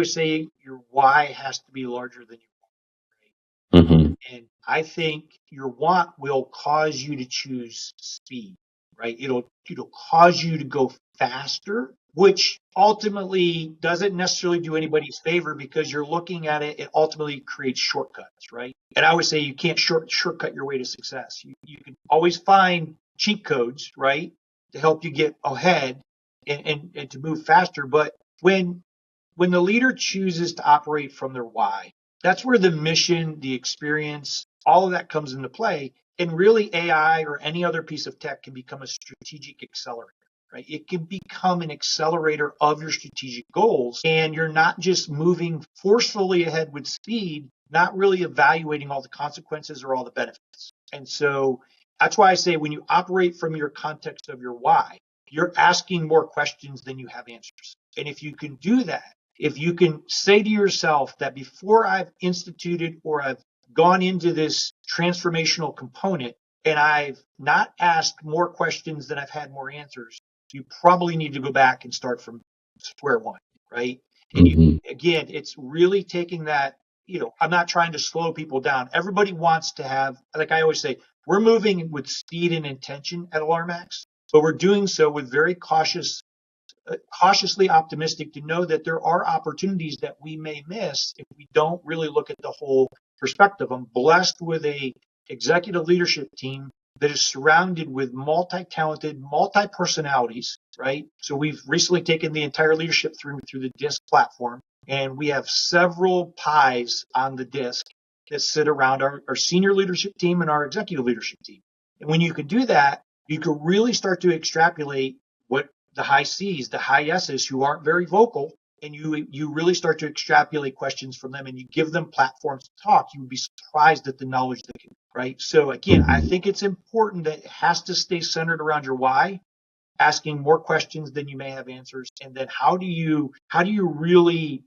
say your why has to be larger than your Mm-hmm. and I think your want will cause you to choose speed, right? It'll cause you to go faster, which ultimately doesn't necessarily do anybody's favor because you're looking at it, it ultimately creates shortcuts, right? And I would say you can't shortcut your way to success. You can always find cheat codes, right, to help you get ahead and to move faster. But when the leader chooses to operate from their why, that's where the mission, the experience, all of that comes into play. And really, AI or any other piece of tech can become a strategic accelerator. Right? It can become an accelerator of your strategic goals, and you're not just moving forcefully ahead with speed, not really evaluating all the consequences or all the benefits. And so that's why I say when you operate from your context of your why, you're asking more questions than you have answers. And if you can do that, if you can say to yourself that before I've instituted or I've gone into this transformational component and I've not asked more questions than I've had more answers, you probably need to go back and start from square one, right? And again, it's really taking that, I'm not trying to slow people down. Everybody wants to have, like I always say, we're moving with speed and intention at Alarmax, but we're doing so with very cautiously optimistic to know that there are opportunities that we may miss if we don't really look at the whole perspective. I'm blessed with a executive leadership team that is surrounded with multi-talented, multi-personalities, right? So we've recently taken the entire leadership through the DISC platform, and we have several pies on the DISC that sit around our senior leadership team and our executive leadership team. And when you can do that, you can really start to extrapolate what the high C's, the high S's who aren't very vocal, and you really start to extrapolate questions from them and you give them platforms to talk. You would be surprised at the knowledge they can, right? So again, I think it's important that it has to stay centered around your why, asking more questions than you may have answers. And then how do you really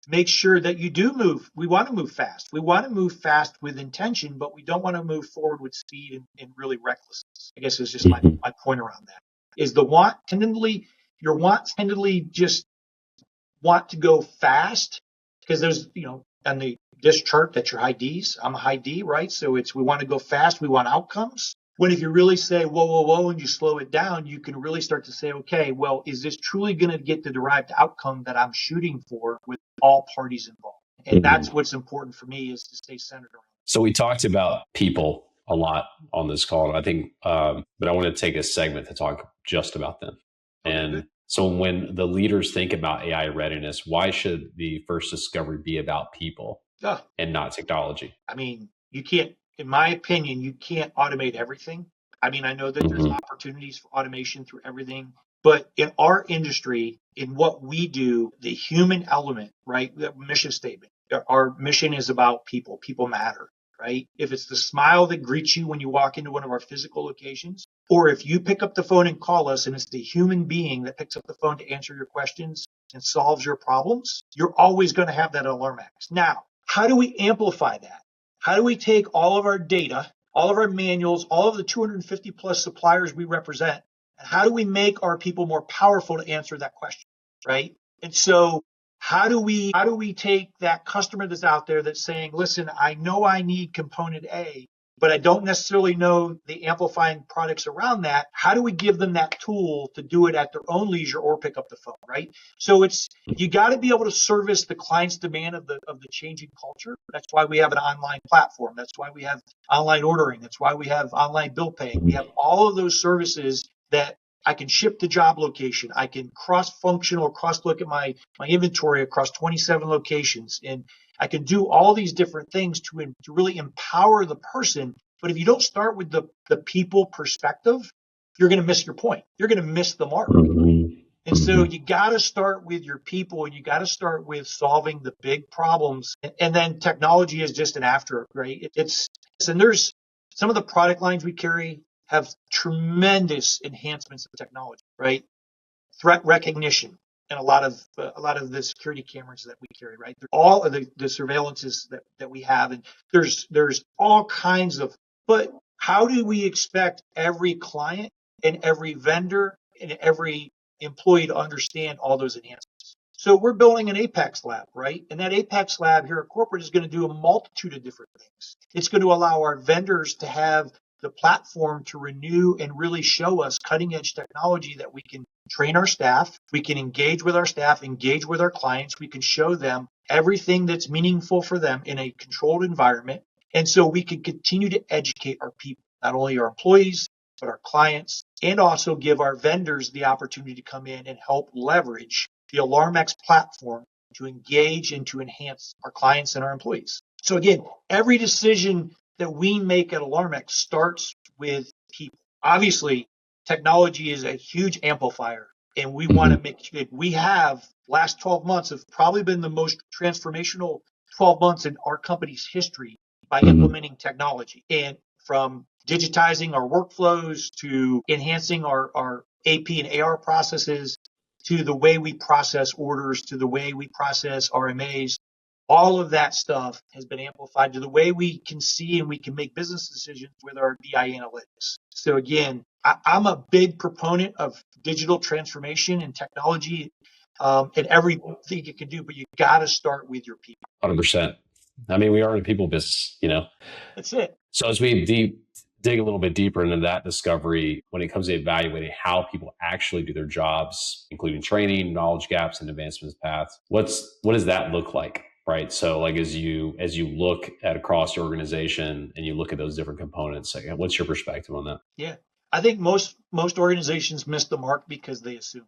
make sure that you do move? We want to move fast. We want to move fast with intention, but we don't want to move forward with speed and really recklessness. I guess is just my point around that. Is the want your wants tendently just want to go fast because there's, on the DISC chart, that's your high Ds. I'm a high D, right? So we want to go fast. We want outcomes. When if you really say, whoa, whoa, whoa, and you slow it down, you can really start to say, okay, well, is this truly going to get the derived outcome that I'm shooting for with all parties involved? And that's what's important for me is to stay centered around. So we talked about people a lot on this call, I think, but I want to take a segment to talk just about them. Okay, and good. So when the leaders think about AI readiness, why should the first discovery be about people and not technology? I mean, you can't, in my opinion, you can't automate everything. I mean, I know that there's opportunities for automation through everything, but in our industry, in what we do, the human element, right? The mission statement, our mission is about people. People matter, right? If it's the smile that greets you when you walk into one of our physical locations, or if you pick up the phone and call us and it's the human being that picks up the phone to answer your questions and solves your problems, you're always going to have that Alarmax. Now, how do we amplify that? How do we take all of our data, all of our manuals, all of the 250 plus suppliers we represent, and how do we make our people more powerful to answer that question, right? And so how do we take that customer that's out there that's saying, listen, I know I need component A, but I don't necessarily know the amplifying products around that. How do we give them that tool to do it at their own leisure or pick up the phone, right? So you got to be able to service the client's demand of the changing culture. That's why we have an online platform. That's why we have online ordering. That's why we have online bill paying. We have all of those services that I can ship to job location. I can cross-functional, cross-look at my inventory across 27 locations. And I can do all these different things to really empower the person. But if you don't start with the people perspective, you're going to miss your point. You're going to miss the mark. And so you got to start with your people, and you got to start with solving the big problems. And then technology is just an after, right? And there's some of the product lines we carry have tremendous enhancements of technology, right? Threat recognition and a lot of the security cameras that we carry, right? All of the surveillances that we have, and there's all kinds of. But how do we expect every client and every vendor and every employee to understand all those enhancements? So we're building an Apex lab, right? And that Apex lab here at corporate is going to do a multitude of different things. It's going to allow our vendors to have the platform to renew and really show us cutting edge technology that we can train our staff. We can engage with our staff, engage with our clients. We can show them everything that's meaningful for them in a controlled environment. And so we can continue to educate our people, not only our employees, but our clients, and also give our vendors the opportunity to come in and help leverage the Alarmax platform to engage and to enhance our clients and our employees. So again, every decision that we make at Alarmex starts with people. Obviously, technology is a huge amplifier, and we want to make we have last 12 months have probably been the most transformational 12 months in our company's history by implementing technology, and from digitizing our workflows to enhancing our AP and AR processes to the way we process orders to the way we process RMAs. All of that stuff has been amplified to the way we can see and we can make business decisions with our BI analytics. So again, I'm a big proponent of digital transformation and technology and everything it can do, but you got to start with your people. 100%. I mean, we are in a people business, That's it. So as we dig a little bit deeper into that discovery, when it comes to evaluating how people actually do their jobs, including training, knowledge gaps, and advancement paths, what does that look like? Right. So like as you look at across your organization and you look at those different components, like, what's your perspective on that? Yeah. I think most organizations miss the mark because they assume.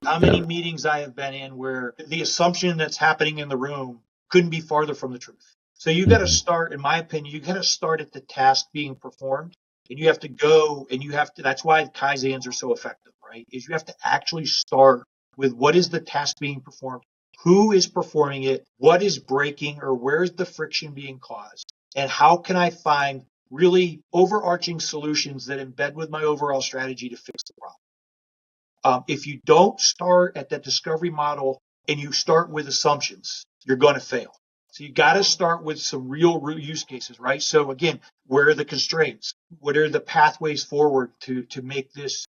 How many meetings I have been in where the assumption that's happening in the room couldn't be farther from the truth. So you got to start, in my opinion, you got to start at the task being performed, and you have to go and you have to. That's why Kaizens are so effective, right? Is you have to actually start with what is the task being performed, who is performing it, what is breaking, or where's the friction being caused, and how can I find really overarching solutions that embed with my overall strategy to fix the problem. If you don't start at that discovery model and you start with assumptions, you're going to fail. So you got to start with some real use cases, right? So again, where are the constraints? What are the pathways forward to make this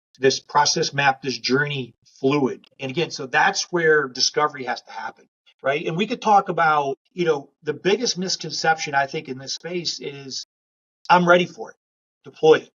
process map, this journey fluid? And again, so that's where discovery has to happen, right? And we could talk about, the biggest misconception I think in this space is I'm ready for it, deploy it.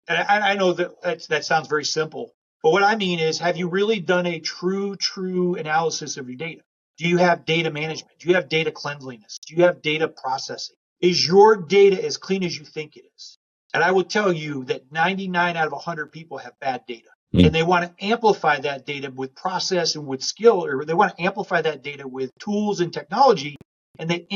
And I know that sounds very simple, but what I mean is, have you really done a true analysis of your data? Do you have data management? Do you have data cleanliness? Do you have data processing? Is your data as clean as you think it is? And I will tell you that 99 out of 100 people have bad data. And they want to amplify that data with process and with skill, or they want to amplify that data with tools and technology, and they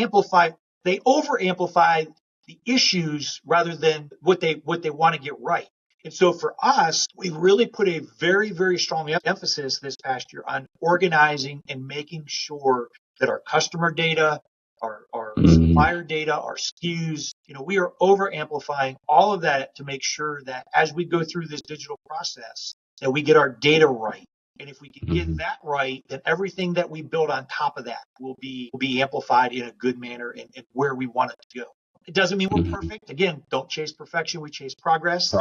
over amplify the issues rather than what they want to get right. And so for us, we really put a very, very strong emphasis this past year on organizing and making sure that our customer data, our supplier data, our SKUs, we are over amplifying all of that to make sure that as we go through this digital process, that we get our data right. And if we can get that right, then everything that we build on top of that will be amplified in a good manner and where we want it to go. It doesn't mean we're perfect. Again, don't chase perfection. We chase progress.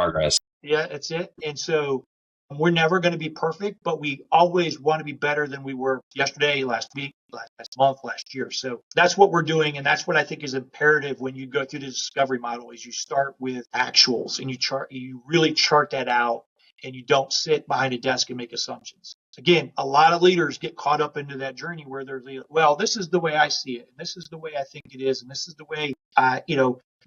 Yeah, that's it. And so we're never going to be perfect, but we always want to be better than we were yesterday, last week, last month, last year. So that's what we're doing. And that's what I think is imperative when you go through the discovery model is you start with actuals and you really chart that out, and you don't sit behind a desk and make assumptions. Again, a lot of leaders get caught up into that journey where they're, well, this is the way I see it, and this is the way I think it is, and this is the way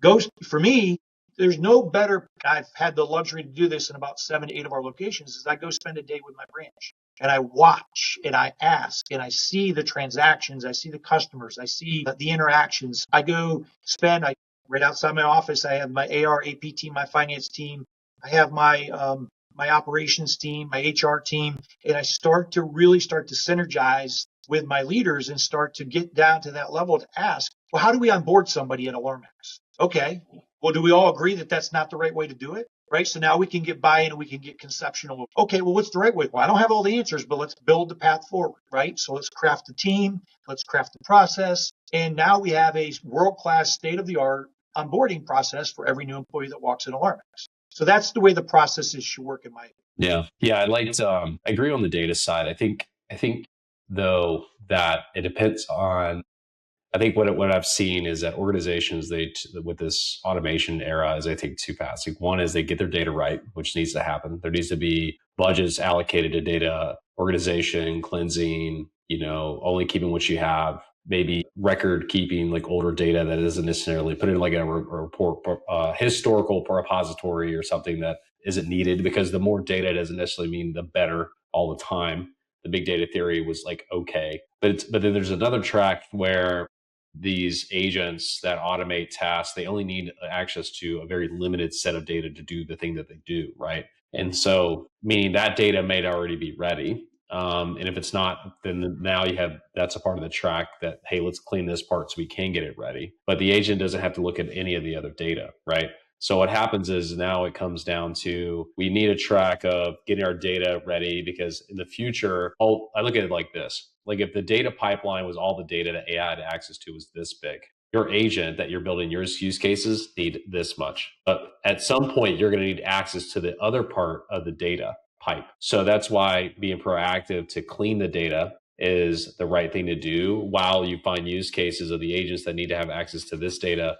goes. For me, there's no better. I've had the luxury to do this in about 7 to 8 of our locations. Is I go spend a day with my branch and I watch and I ask and I see the transactions, I see the customers, I see the interactions. I go spend. Right outside my office, I have my AR, AP team, my finance team. I have my operations team, my HR team, and I start to synergize with my leaders and start to get down to that level to ask, well, how do we onboard somebody at Alarmex? Okay. Well, do we all agree that that's not the right way to do it? Right. So now we can get buy-in and we can get conceptual. Okay. Well, what's the right way? Well, I don't have all the answers, but let's build the path forward. Right. So let's craft the team. Let's craft the process. And now we have a world-class state-of-the-art onboarding process for every new employee that walks in Alarmex. So that's the way the processes should work in my opinion. Yeah. I agree on the data side. I think though that it depends on. I think what I've seen is that organizations with this automation era is, I think, two paths. Like one is they get their data right, which needs to happen. There needs to be budgets allocated to data organization, cleansing, only keeping what you have, maybe record keeping like older data that isn't necessarily put in like a report, historical repository or something that isn't needed, because the more data doesn't necessarily mean the better all the time. The big data theory was like, okay, but then there's another track where these agents that automate tasks, they only need access to a very limited set of data to do the thing that they do, right? And so, meaning that data may already be ready. And if it's not, then now you have that's a part of the track that, hey, let's clean this part so we can get it ready. But the agent doesn't have to look at any of the other data, right? So what happens is now it comes down to we need a track of getting our data ready because in the future, I look at it like this. Like if the data pipeline was all the data that AI had access to was this big, your agent that you're building your use cases need this much. But at some point, you're going to need access to the other part of the data pipe. So that's why being proactive to clean the data is the right thing to do while you find use cases of the agents that need to have access to this data,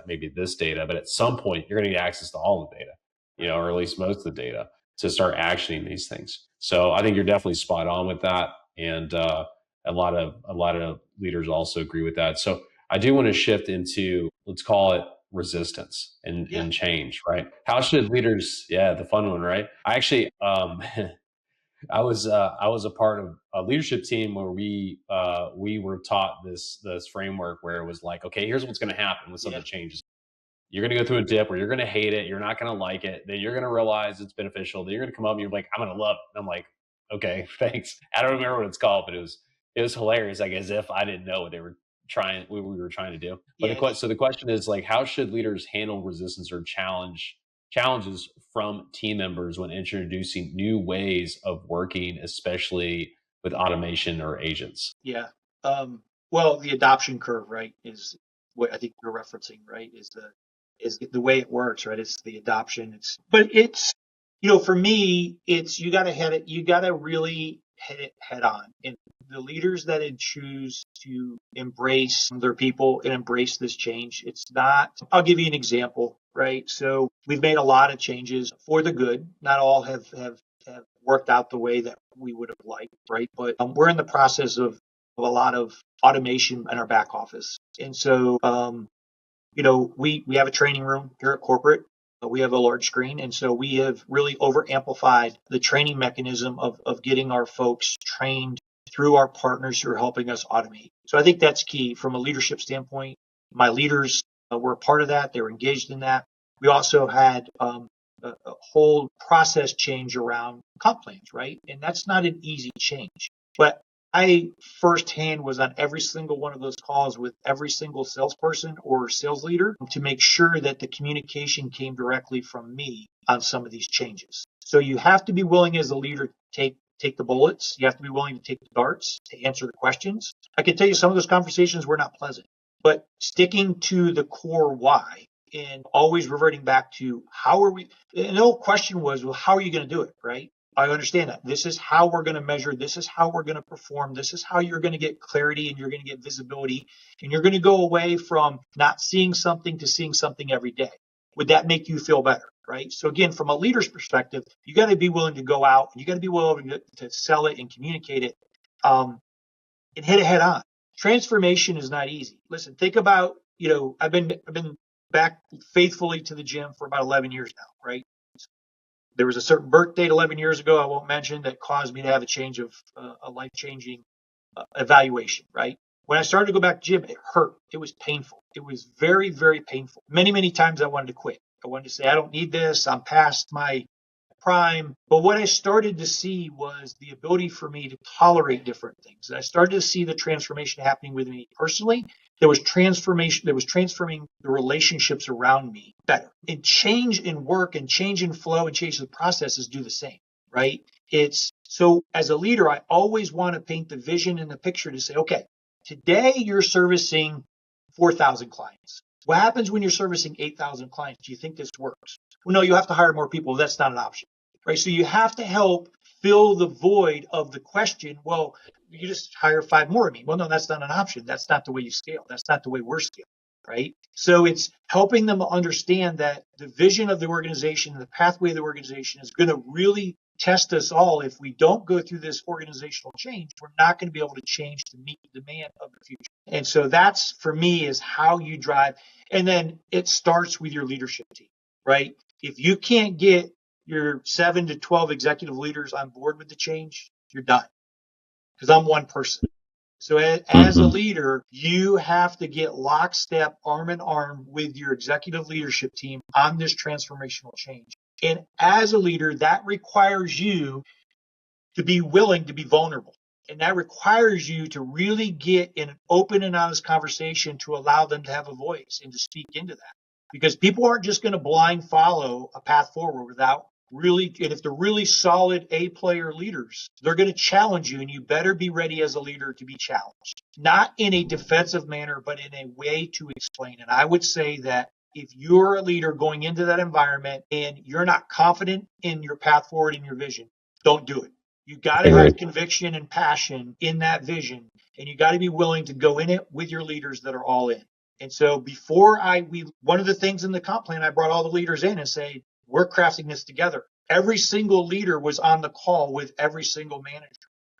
maybe this data. But at some point, you're going to need access to all the data, or at least most of the data to start actioning these things. So I think you're definitely spot on with that. And a lot of leaders also agree with that. So I do want to shift into, let's call it resistance and change, right? How should leaders, the fun one, right? I actually, I was a part of a leadership team where we were taught this framework where it was like, okay, here's what's going to happen when something changes. You're going to go through a dip where you're going to hate it. You're not going to like it. Then you're going to realize it's beneficial. Then you're going to come up and you're like, I'm going to love it. And I'm like, okay, thanks. I don't remember what it's called, but it was hilarious. Like as if I didn't know what we were trying to do. But so the question is like, how should leaders handle resistance or challenges from team members when introducing new ways of working, especially with automation or agents? Yeah. Well, the adoption curve, right, is what I think you're referencing, right? Is the way it works, right? It's the adoption. It's for me, it's you got to really hit it head on. And the leaders that choose to embrace their people and embrace this change, it's not. I'll give you an example, right? So we've made a lot of changes for the good. Not all have worked out the way that we would have liked, right? But we're in the process of a lot of automation in our back office. And so, we have a training room here at corporate. We have a large screen. And so we have really over amplified the training mechanism of getting our folks trained through our partners who are helping us automate. So I think that's key from a leadership standpoint. My leaders were a part of that. They were engaged in that. We also had a whole process change around comp plans, right? And that's not an easy change. But I firsthand was on every single one of those calls with every single salesperson or sales leader to make sure that the communication came directly from me on some of these changes. So you have to be willing as a leader to take the bullets. You have to be willing to take the darts to answer the questions. I can tell you some of those conversations were not pleasant, but sticking to the core why and always reverting back to how are we, and the whole question was, well, how are you going to do it, right? I understand that. This is how we're going to measure. This is how we're going to perform. This is how you're going to get clarity and you're going to get visibility. And you're going to go away from not seeing something to seeing something every day. Would that make you feel better? Right. So again, from a leader's perspective, you got to be willing to go out and you got to be willing to sell it and communicate it and hit it head on. Transformation is not easy. Listen, think about, I've been back faithfully to the gym for about 11 years now, right? There was a certain birth date 11 years ago, I won't mention, that caused me to have a change of a life-changing evaluation, right? When I started to go back to gym, it hurt. It was painful. It was very, very painful. Many, many times I wanted to quit. I wanted to say, I don't need this. I'm past my prime. But what I started to see was the ability for me to tolerate different things. And I started to see the transformation happening with me personally. There was transformation that was transforming the relationships around me better. And change in work and change in flow and change in the processes do the same, right? It's so as a leader, I always want to paint the vision and the picture to say, okay, today you're servicing 4,000 clients. What happens when you're servicing 8,000 clients? Do you think this works? Well, no, you have to hire more people. That's not an option, right? So you have to help fill the void of the question. Well, you just hire 5 more of me. Well, no, that's not an option. That's not the way you scale. That's not the way we're scaling, right? So it's helping them understand that the vision of the organization, the pathway of the organization is going to really test us all. If we don't go through this organizational change, we're not going to be able to change to meet the demand of the future. And so that's, for me, is how you drive. And then it starts with your leadership team, right? If you can't get your 7 to 12 executive leaders on board with the change, you're done. Because I'm one person. So as a leader, you have to get lockstep, arm in arm with your executive leadership team on this transformational change. And as a leader, that requires you to be willing to be vulnerable. And that requires you to really get in an open and honest conversation to allow them to have a voice and to speak into that. Because people aren't just going to blind follow a path forward without really, and if they're really solid A player leaders, they're going to challenge you, and you better be ready as a leader to be challenged. Not in a defensive manner, but in a way to explain. And I would say that if you're a leader going into that environment and you're not confident in your path forward and your vision, don't do it. You got to have conviction and passion in that vision, and you got to be willing to go in it with your leaders that are all in. And so one of the things in the comp plan, I brought all the leaders in and say, we're crafting this together. Every single leader was on the call with every single manager,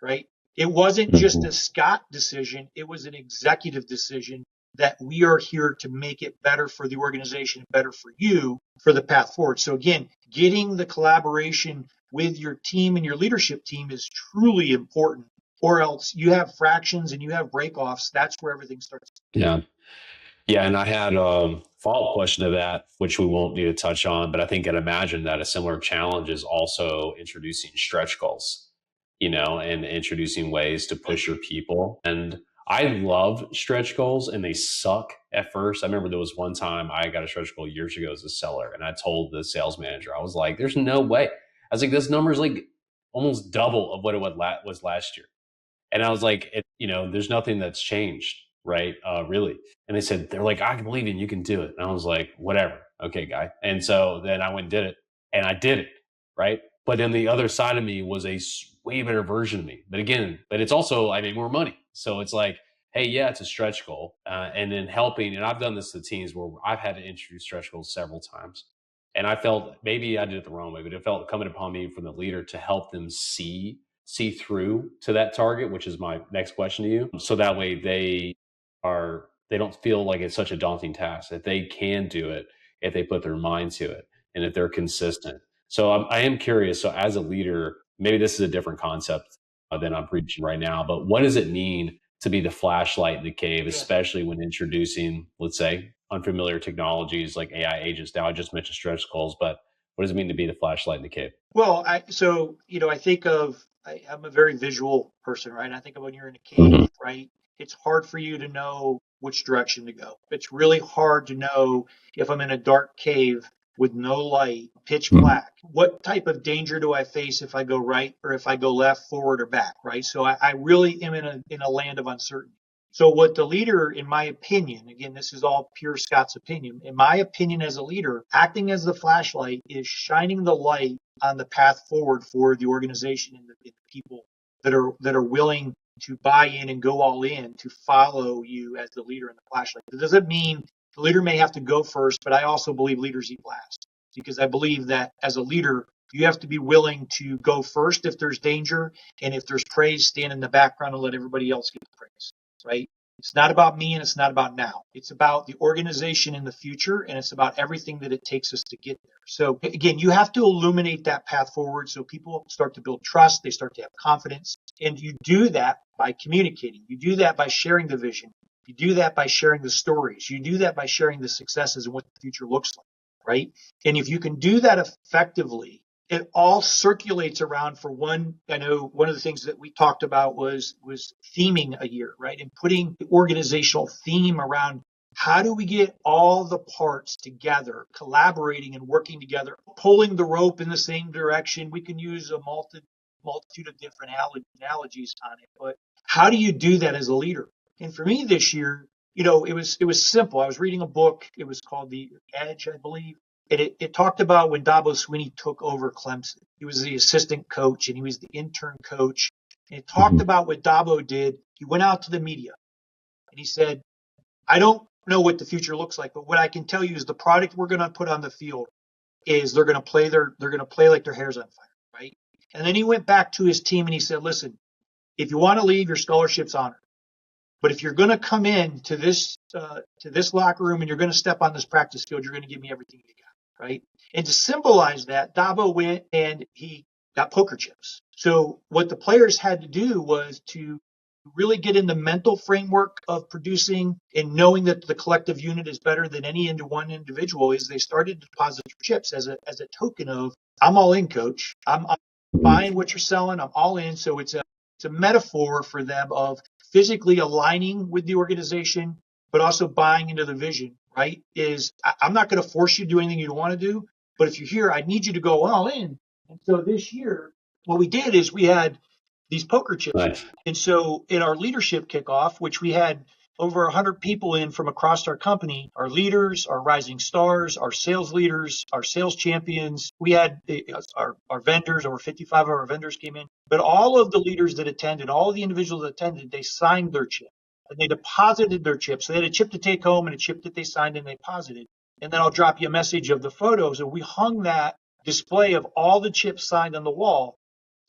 right? It wasn't just a Scott decision. It was an executive decision that we are here to make it better for the organization, better for you, for the path forward. So again, getting the collaboration with your team and your leadership team is truly important, or else you have fractions and you have breakoffs. That's where everything starts. Yeah. Yeah, and I had a follow-up question to that, which we won't need to touch on, but I think I'd imagine that a similar challenge is also introducing stretch goals, and introducing ways to push your people. And I love stretch goals, and they suck at first. I remember there was one time I got a stretch goal years ago as a seller, and I told the sales manager, I was like, there's no way. I was like, this number is like almost double of what it was last year. And I was like, there's nothing that's changed, right? Really. And they're like, I can believe in you can do it. And I was like, whatever. Okay, guy. And so then I went and did it, and I did it, right? But then the other side of me was a way better version of me. But it's also, I made more money. So it's like, hey, yeah, it's a stretch goal. And then helping, and I've done this to teams where I've had to introduce stretch goals several times. And I felt maybe I did it the wrong way, but it felt coming upon me from the leader to help them see through to that target, which is my next question to you. So that way they don't feel like it's such a daunting task, that they can do it if they put their mind to it and if they're consistent. So I am curious. So as a leader, maybe this is a different concept than I'm preaching right now, but what does it mean to be the flashlight in the cave, especially when introducing, let's say, unfamiliar technologies like AI agents? Now I just mentioned stretch goals, but what does it mean to be the flashlight in the cave? Well, I think I'm a very visual person, right? I think of when you're in a cave, right? It's hard for you to know which direction to go. It's really hard to know if I'm in a dark cave with no light, pitch black. What type of danger do I face if I go right or if I go left, forward, or back, right? So I really am in a land of uncertainty. So what the leader, in my opinion, again, this is all pure Scott's opinion, in my opinion as a leader, acting as the flashlight is shining the light on the path forward for the organization and the people that are willing to buy in and go all in to follow you as the leader in the flashlight. It doesn't mean the leader may have to go first, but I also believe leaders eat last, because I believe that as a leader, you have to be willing to go first if there's danger, and if there's praise, stand in the background and let everybody else get the praise, right? It's not about me and it's not about now. It's about the organization in the future, and it's about everything that it takes us to get there. So again, you have to illuminate that path forward so people start to build trust, they start to have confidence, and you do that by communicating. You do that by sharing the vision. You do that by sharing the stories. You do that by sharing the successes and what the future looks like, right? And if you can do that effectively, it all circulates around for one. I know one of the things that we talked about was theming a year, right? And putting the organizational theme around how do we get all the parts together, collaborating and working together, pulling the rope in the same direction. We can use a multitude of different analogies on it, but how do you do that as a leader? And for me this year, it was simple. I was reading a book. It was called The Edge, I believe. It talked about when Dabo Swinney took over Clemson. He was the assistant coach and he was the intern coach. And it talked about what Dabo did. He went out to the media and he said, I don't know what the future looks like, but what I can tell you is the product we're going to put on the field is they're going to play like their hair's on fire, right? And then he went back to his team and he said, listen, if you want to leave, your scholarship's honored. But if you're going to come in to this locker room and you're going to step on this practice field, you're going to give me everything you got, right? And to symbolize that, Dabo went and he got poker chips. So what the players had to do was to really get in the mental framework of producing and knowing that the collective unit is better than any one individual, is they started to deposit chips as a token of, I'm all in, coach. I'm buying what you're selling. I'm all in. So it's a metaphor for them of physically aligning with the organization, but also buying into the vision, right? I'm not going to force you to do anything you don't want to do, but if you're here, I need you to go all in. And so this year, what we did is we had these poker chips. Nice. And so in our leadership kickoff, which we had over 100 people in from across our company, our leaders, our rising stars, our sales leaders, our sales champions, we had our vendors, over 55 of our vendors came in, but all of the leaders that attended, all of the individuals that attended, they signed their chip and they deposited their chip. So they had a chip to take home and a chip that they signed and they deposited. And then I'll drop you a message of the photos, and we hung that display of all the chips signed on the wall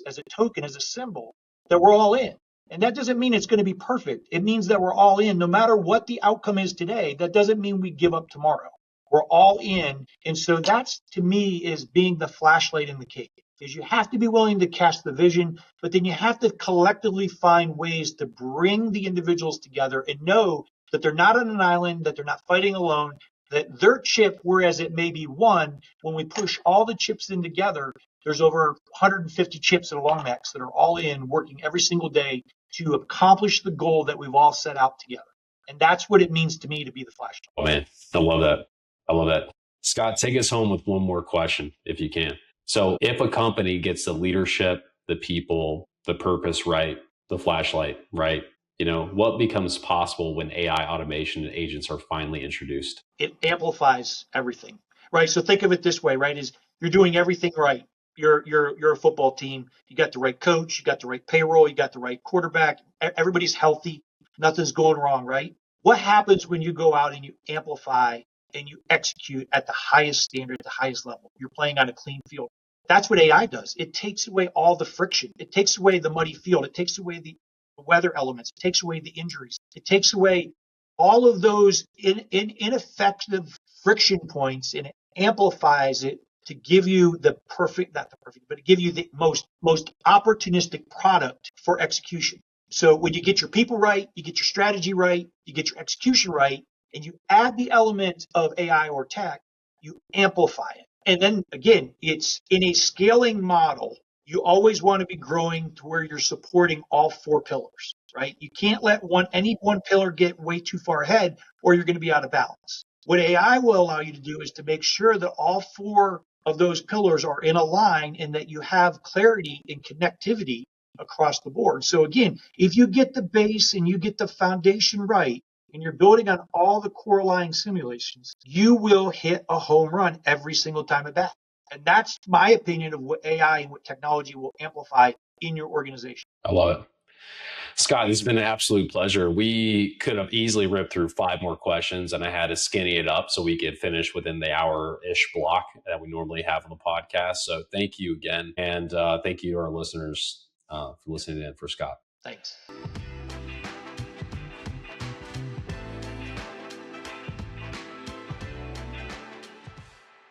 as a token, as a symbol that we're all in. And that doesn't mean it's going to be perfect. It means that we're all in. No matter what the outcome is today, that doesn't mean we give up tomorrow. We're all in. And so that's, to me, is being the flashlight in the cake. Is you have to be willing to cast the vision, but then you have to collectively find ways to bring the individuals together and know that they're not on an island, that they're not fighting alone, that their chip, whereas it may be one, when we push all the chips in together, there's over 150 chips at Alongmax that are all in, working every single day to accomplish the goal that we've all set out together. And that's what it means to me to be the flashlight. Oh man, I love that. I love that. Scott, take us home with one more question, if you can. So if a company gets the leadership, the people, the purpose right, the flashlight right, what becomes possible when AI automation and agents are finally introduced? It amplifies everything, right? So think of it this way, right? Is you're doing everything right. You're a football team. You got the right coach. You got the right payroll. You got the right quarterback. Everybody's healthy. Nothing's going wrong, right? What happens when you go out and you amplify and you execute at the highest standard, at the highest level? You're playing on a clean field. That's what AI does. It takes away all the friction. It takes away the muddy field. It takes away the weather elements. It takes away the injuries. It takes away all of those ineffective friction points, and it amplifies it to give you the perfect, not the perfect, but to give you the most opportunistic product for execution. So when you get your people right, you get your strategy right, you get your execution right, and you add the element of AI or tech, you amplify it. And then again, it's in a scaling model. You always want to be growing to where you're supporting all four pillars, right? You can't let any one pillar get way too far ahead, or you're going to be out of balance. What AI will allow you to do is to make sure that all four of those pillars are in a line and that you have clarity and connectivity across the board. So again, if you get the base and you get the foundation right, and you're building on all the core line simulations, you will hit a home run every single time at bat. And that's my opinion of what AI and what technology will amplify in your organization. I love it. Scott, this has been an absolute pleasure. We could have easily ripped through 5 more questions, and I had to skinny it up so we could finish within the hour-ish block that we normally have on the podcast. So thank you again. And thank you to our listeners for listening in for Scott. Thanks.